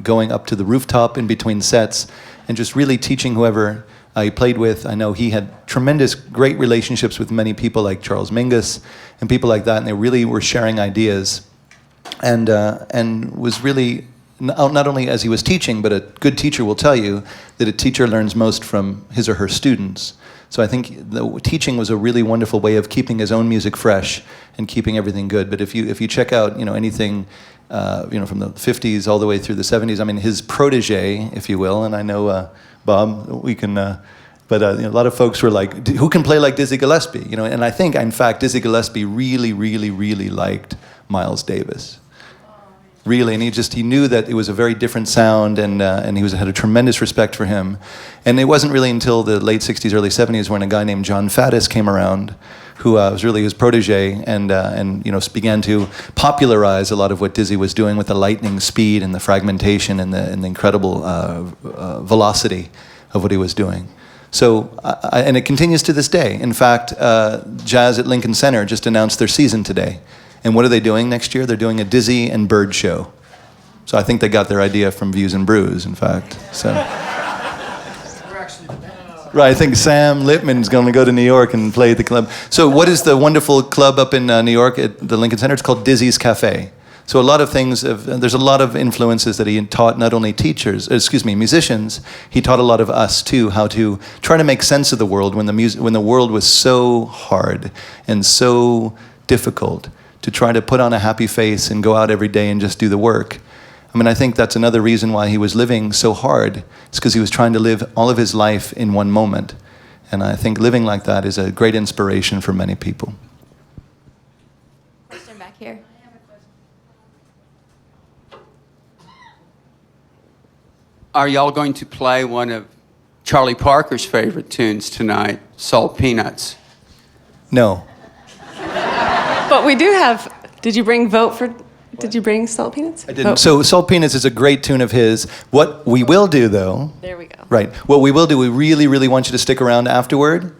going up to the rooftop in between sets and just really teaching whoever he played with. I know he had tremendous, great relationships with many people like Charles Mingus and people like that, and they really were sharing ideas and was really not only as he was teaching, but a good teacher will tell you that a teacher learns most from his or her students. So I think the teaching was a really wonderful way of keeping his own music fresh and keeping everything good. But if you check out anything from the 50s all the way through the 70s, I mean his protege, if you will, and I know Bob, we can. But a lot of folks were like, who can play like Dizzy Gillespie? And I think, in fact, Dizzy Gillespie really, really, really liked Miles Davis. Really, and he knew that it was a very different sound, and he had a tremendous respect for him. And it wasn't really until the late 60s, early 70s when a guy named John Faddis came around, who was really his protege, and began to popularize a lot of what Dizzy was doing with the lightning speed and the fragmentation and the incredible velocity of what he was doing. So, and it continues to this day. In fact, Jazz at Lincoln Center just announced their season today. And what are they doing next year? They're doing a Dizzy and Bird show. So I think they got their idea from Views and Brews, in fact. So. Right, I think Sam Lipman's going to go to New York and play at the club. So what is the wonderful club up in New York at the Lincoln Center? It's called Dizzy's Cafe. So a lot of things, there's a lot of influences that he taught not only musicians, he taught a lot of us too, how to try to make sense of the world when the world was so hard and so difficult, to try to put on a happy face and go out every day and just do the work. I mean, I think that's another reason why he was living so hard. It's because he was trying to live all of his life in one moment. And I think living like that is a great inspiration for many people. Question back here. Are y'all going to play one of Charlie Parker's favorite tunes tonight, Salt Peanuts? No. But we do have, did you bring Salt Peanuts? I didn't. So Salt Peanuts is a great tune of his. What we will do, though... There we go. Right. What we will do, we really, really want you to stick around afterward.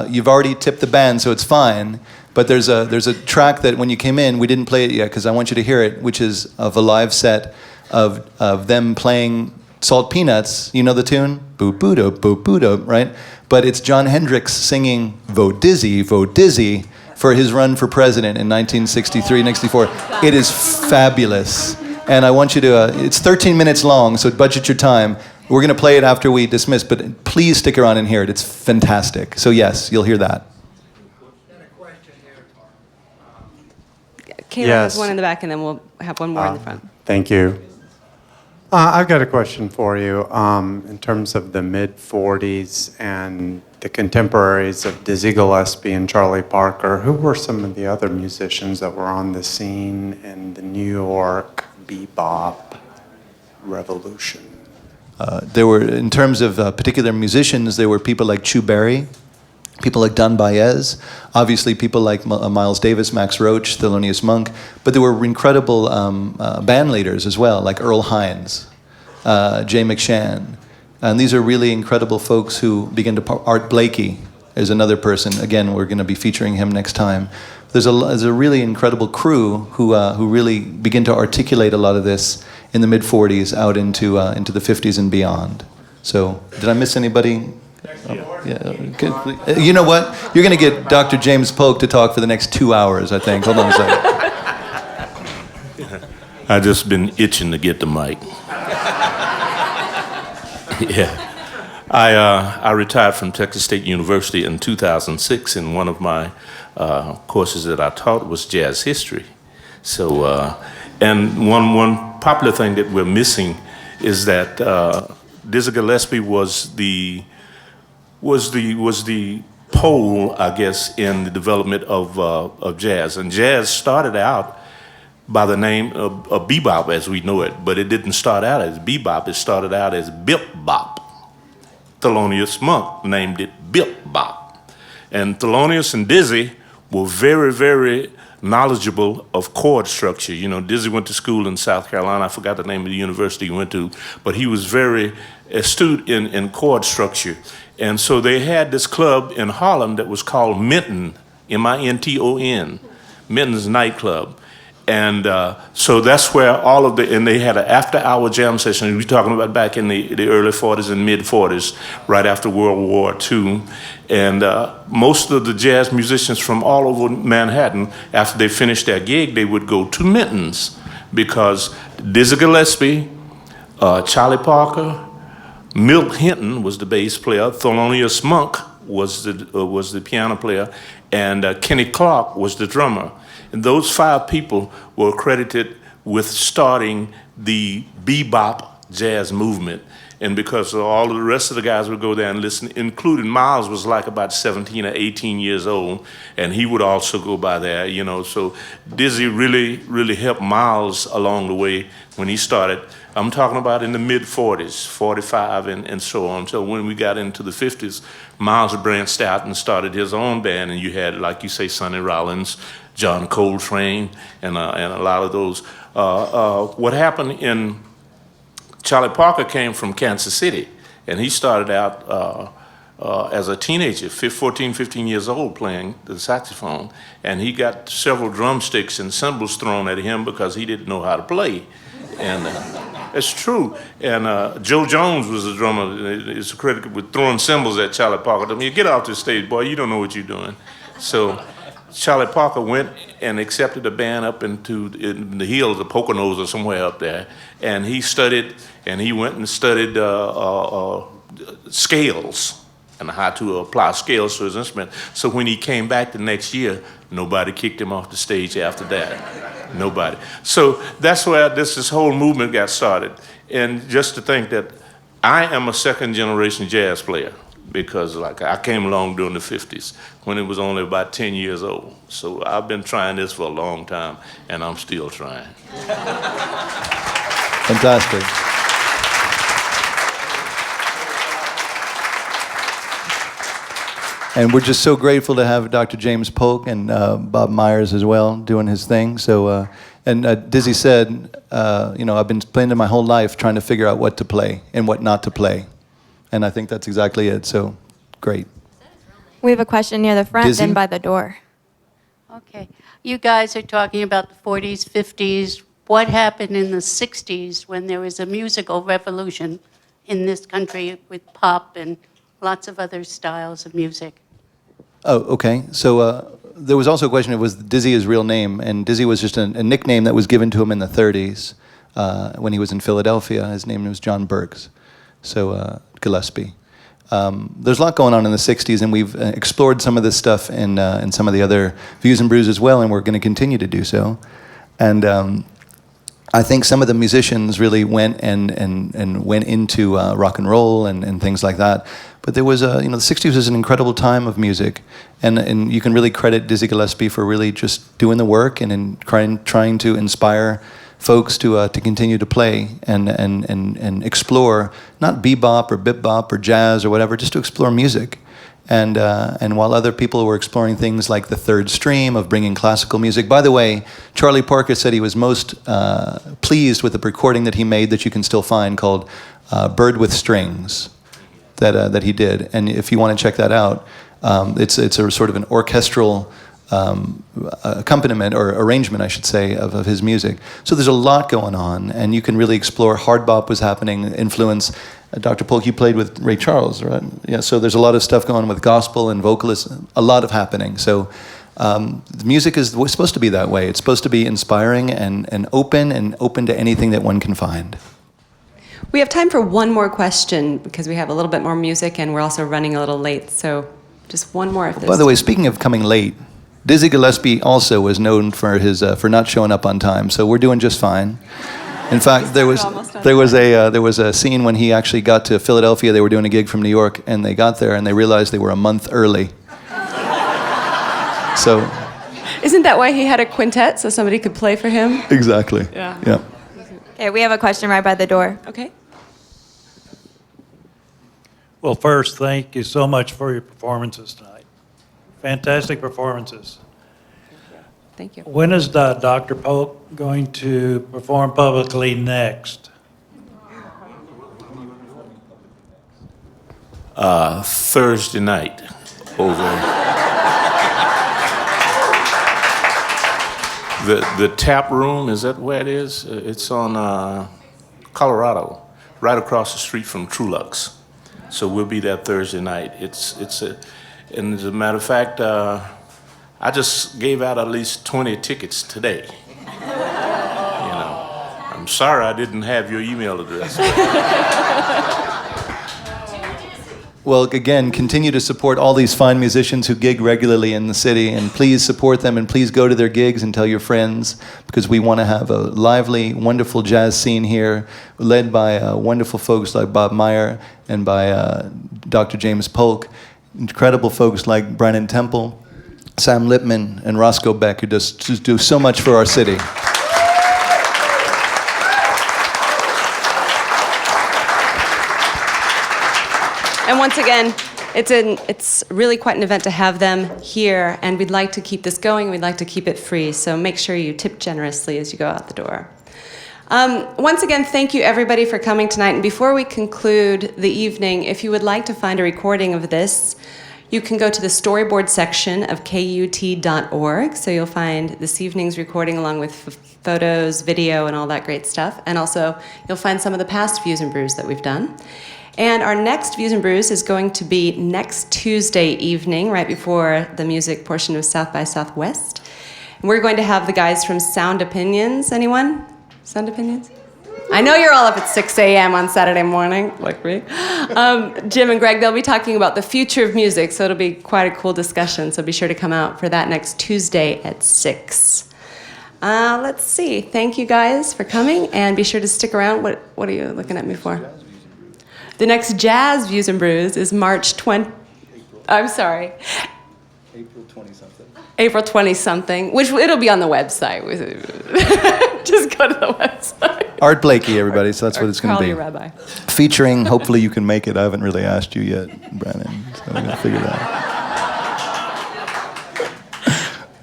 You've already tipped the band, so it's fine. But there's a track that when you came in, we didn't play it yet, because I want you to hear it, which is of a live set of them playing Salt Peanuts. You know the tune? Boop-boop-doop, right? But it's Jon Hendricks singing Vote Dizzy, for his run for president in 1963 and 64. It is fabulous. And I want you to, it's 13 minutes long, so budget your time. We're going to play it after we dismiss, but please stick around and hear it. It's fantastic. So yes, you'll hear that. Kayla has one in the back, and then we'll have one more in the front. Thank you. I've got a question for you. In terms of the mid-'40s and the contemporaries of Dizzy Gillespie and Charlie Parker, who were some of the other musicians that were on the scene in the New York bebop revolution? There were, in terms of particular musicians, there were people like Chu Berry, people like Don Baez, obviously people like Miles Davis, Max Roach, Thelonious Monk, but there were incredible band leaders as well, like Earl Hines, Jay McShann. And these are really incredible folks who begin to... Art Blakey is another person. Again, we're going to be featuring him next time. There's a really incredible crew who really begin to articulate a lot of this in the mid-'40s out into the '50s and beyond. So, did I miss anybody? You know what? You're going to get Dr. James Polk to talk for the next 2 hours, I think. Hold on a second. I just been itching to get the mic. Yeah. I retired from Texas State University in 2006, and one of my courses that I taught was jazz history. So, and one popular thing that we're missing is that Dizzy Gillespie was the pole, I guess, in the development of jazz. And jazz started out by the name of bebop as we know it, but it didn't start out as bebop. It started out as bip-bop. Thelonious Monk named it bip-bop. And Thelonious and Dizzy were very, very knowledgeable of chord structure. You know, Dizzy went to school in South Carolina. I forgot the name of the university he went to, but he was very astute in chord structure. And so they had this club in Harlem that was called Minton, M-I-N-T-O-N, Minton's nightclub. And so that's where all of and they had an after-hour jam session. We're talking about back in the early 40s and mid-40s, right after World War II. And most of the jazz musicians from all over Manhattan, after they finished their gig, they would go to Minton's because Dizzy Gillespie, Charlie Parker, Milt Hinton was the bass player, Thelonious Monk was the piano player, and Kenny Clark was the drummer. And those 5 people were credited with starting the bebop jazz movement. And because all of the rest of the guys would go there and listen, including Miles was like about 17 or 18 years old, and he would also go by there, you know. So Dizzy really, really helped Miles along the way when he started. I'm talking about in the mid-40s, 45 and so on. So when we got into the 50s, Miles branched out and started his own band, and you had, like you say, Sonny Rollins, John Coltrane, and a lot of those. What happened in Charlie Parker came from Kansas City, and he started out as a teenager, 14, 15 years old, playing the saxophone, and he got several drumsticks and cymbals thrown at him because he didn't know how to play. And it's true. And Joe Jones was the drummer. It's credited with throwing cymbals at Charlie Parker. I mean, get off the stage, boy, you don't know what you're doing. So Charlie Parker went and accepted a band up in the hills of Poconos or somewhere up there, and he studied, and he went and studied scales and how to apply scales to his instrument. So when he came back the next year, nobody kicked him off the stage after that. Nobody. So that's where this whole movement got started. And just to think that I am a second-generation jazz player, because like I came along during the 50s when it was only about 10 years old. So I've been trying this for a long time, and I'm still trying. Fantastic. And we're just so grateful to have Dr. James Polk and Bob Myers as well doing his thing. So, Dizzy said, I've been playing it my whole life trying to figure out what to play and what not to play. And I think that's exactly it. So, great. We have a question near the front, Dizzy? then by the door. Okay. You guys are talking about the 40s, 50s. What happened in the 60s when there was a musical revolution in this country with pop and lots of other styles of music? Oh, okay. So there was also a question, it was Dizzy his real name, and Dizzy was just a nickname that was given to him in the 30s when he was in Philadelphia. His name was John Bergs, so Gillespie. There's a lot going on in the 60s, and we've explored some of this stuff in some of the other Views and Brews as well, and we're going to continue to do so. And I think some of the musicians really went and went into rock and roll and things like that. But there was the 60s was an incredible time of music, and you can really credit Dizzy Gillespie for really just doing the work and trying to inspire folks to continue to play and explore, not bebop or bip-bop or jazz or whatever, just to explore music. And while other people were exploring things like the third stream of bringing classical music. By the way, Charlie Parker said he was most pleased with the recording that he made that you can still find called Bird with Strings that he did. And if you want to check that out, it's a sort of an orchestral accompaniment or arrangement, I should say, of his music. So there's a lot going on, and you can really explore. Hard bop was happening, influence. Dr. Polk, you played with Ray Charles, right? Yeah. So there's a lot of stuff going on with gospel and vocalists, a lot of happening. So The music is supposed to be that way. It's supposed to be inspiring and open to anything that one can find. We have time for one more question because we have a little bit more music and we're also running a little late. So just one more. If By the way, speaking of coming late, Dizzy Gillespie also was known for his for not showing up on time. So we're doing just fine. In fact, there was a scene when he actually got to Philadelphia. They were doing a gig from New York, and they got there and they realized they were a month early. So, isn't that why he had a quintet so somebody could play for him? Exactly. Yeah. Okay, we have a question right by the door. Okay. Well, first, thank you so much for your performances tonight. Fantastic performances. Thank you. When is Dr. Polk going to perform publicly next? Thursday night over. The tap room, is that where it is? It's on Colorado, right across the street from Trulux. So we'll be there Thursday night. And as a matter of fact, I just gave out at least 20 tickets today. I'm sorry I didn't have your email address. Well, again, continue to support all these fine musicians who gig regularly in the city, and please support them, and please go to their gigs and tell your friends, because we want to have a lively, wonderful jazz scene here, led by wonderful folks like Bob Meyer and by Dr. James Polk, incredible folks like Brannen Temple, Sam Lipman, and Roscoe Beck, who just do so much for our city. And once again, it's really quite an event to have them here, and we'd like to keep this going. We'd like to keep it free, so make sure you tip generously as you go out the door. Once again, thank you everybody for coming tonight. And before we conclude the evening, if you would like to find a recording of this, you can go to the storyboard section of KUT.org. So you'll find this evening's recording along with photos, video, and all that great stuff. And also, you'll find some of the past Views and Brews that we've done. And our next Views and Brews is going to be next Tuesday evening, right before the music portion of South by Southwest. And we're going to have the guys from Sound Opinions. Anyone? Sound Opinions? I know you're all up at 6 a.m. on Saturday morning, like me. Jim and Greg, they'll be talking about the future of music, so it'll be quite a cool discussion. So be sure to come out for that next Tuesday at 6. Let's see. Thank you guys for coming, and be sure to stick around. What are you looking at me for? The next Jazz Views and Brews is March 20. I'm sorry. April 20-something. April 20-something, which it'll be on the website. Just go to the website. Art Blakey, everybody, so that's what it's going to Call be. your rabbi. Featuring, hopefully you can make it. I haven't really asked you yet, Brannen, so we're going to figure it out.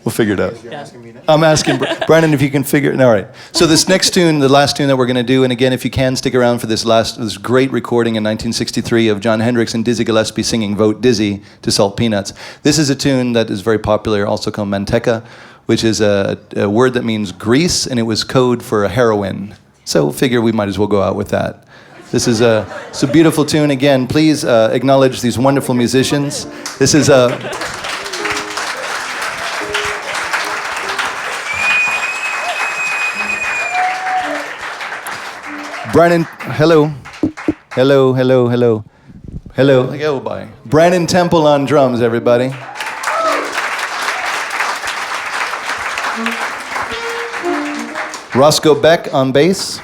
We'll figure it out. Yeah. I'm asking Brannen if you can figure it. All right. So this next tune, the last tune that we're going to do, and again, if you can stick around for this great recording in 1963 of John Hendricks and Dizzy Gillespie singing "Vote Dizzy" to Salt Peanuts. This is a tune that is very popular, also called manteca, which is a word that means grease, and it was code for a heroin. So figure we might as well go out with that. This is it's a beautiful tune. Again, please acknowledge these wonderful musicians. This is Brannen, hello. Hello, hello, hello. Hello. Hello, bye. Brannen Temple on drums, everybody. Roscoe Beck on bass.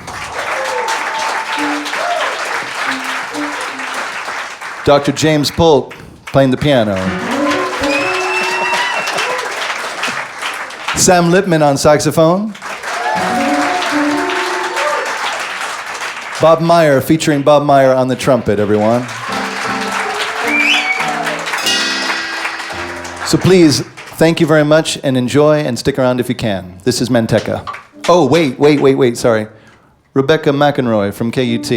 Dr. James Polk playing the piano. Sam Lipman on saxophone. Bob Meyer, featuring Bob Meyer on the trumpet, everyone. So please, thank you very much, and enjoy, and stick around if you can. This is Manteca. Oh, wait, sorry. Rebecca McInroy from KUT.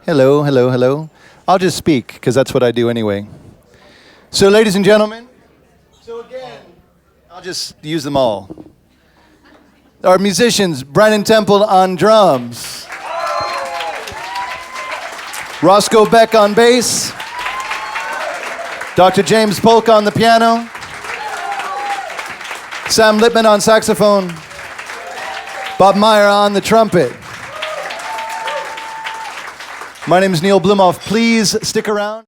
Hello, hello, hello. I'll just speak, because that's what I do anyway. So, ladies and gentlemen, so again, I'll just use them all. Our musicians, Brannen Temple on drums, Roscoe Beck on bass, Dr. James Polk on the piano, Sam Lipman on saxophone, Bob Meyer on the trumpet. My name is Neil Blumofe. Please stick around.